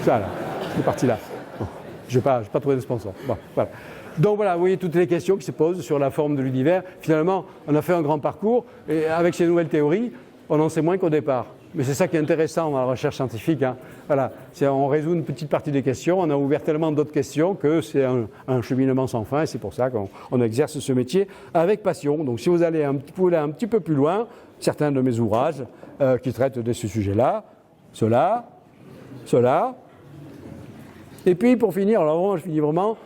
Ça, là, cette partie-là. Bon, je n'ai pas trouvé de sponsor. Bon, voilà. Donc voilà, vous voyez toutes les questions qui se posent sur la forme de l'univers. Finalement, on a fait un grand parcours, et avec ces nouvelles théories, on en sait moins qu'au départ. Mais c'est ça qui est intéressant dans la recherche scientifique. Hein. Voilà, on résout une petite partie des questions, on a ouvert tellement d'autres questions que c'est un cheminement sans fin, et c'est pour ça qu'on exerce ce métier avec passion. Donc si vous allez un petit peu plus loin, certains de mes ouvrages qui traitent de ce sujet-là, cela, et puis pour finir, alors vraiment, je finis vraiment.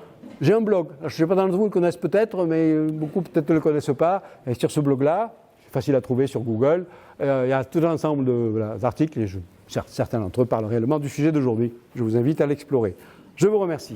J'ai un blog, je ne sais pas d'entre vous le connaissent peut-être, mais beaucoup peut-être ne le connaissent pas. Et sur ce blog-là, c'est facile à trouver sur Google, il y a tout un ensemble d'articles et certains d'entre eux parlent réellement du sujet d'aujourd'hui. Je vous invite à l'explorer. Je vous remercie.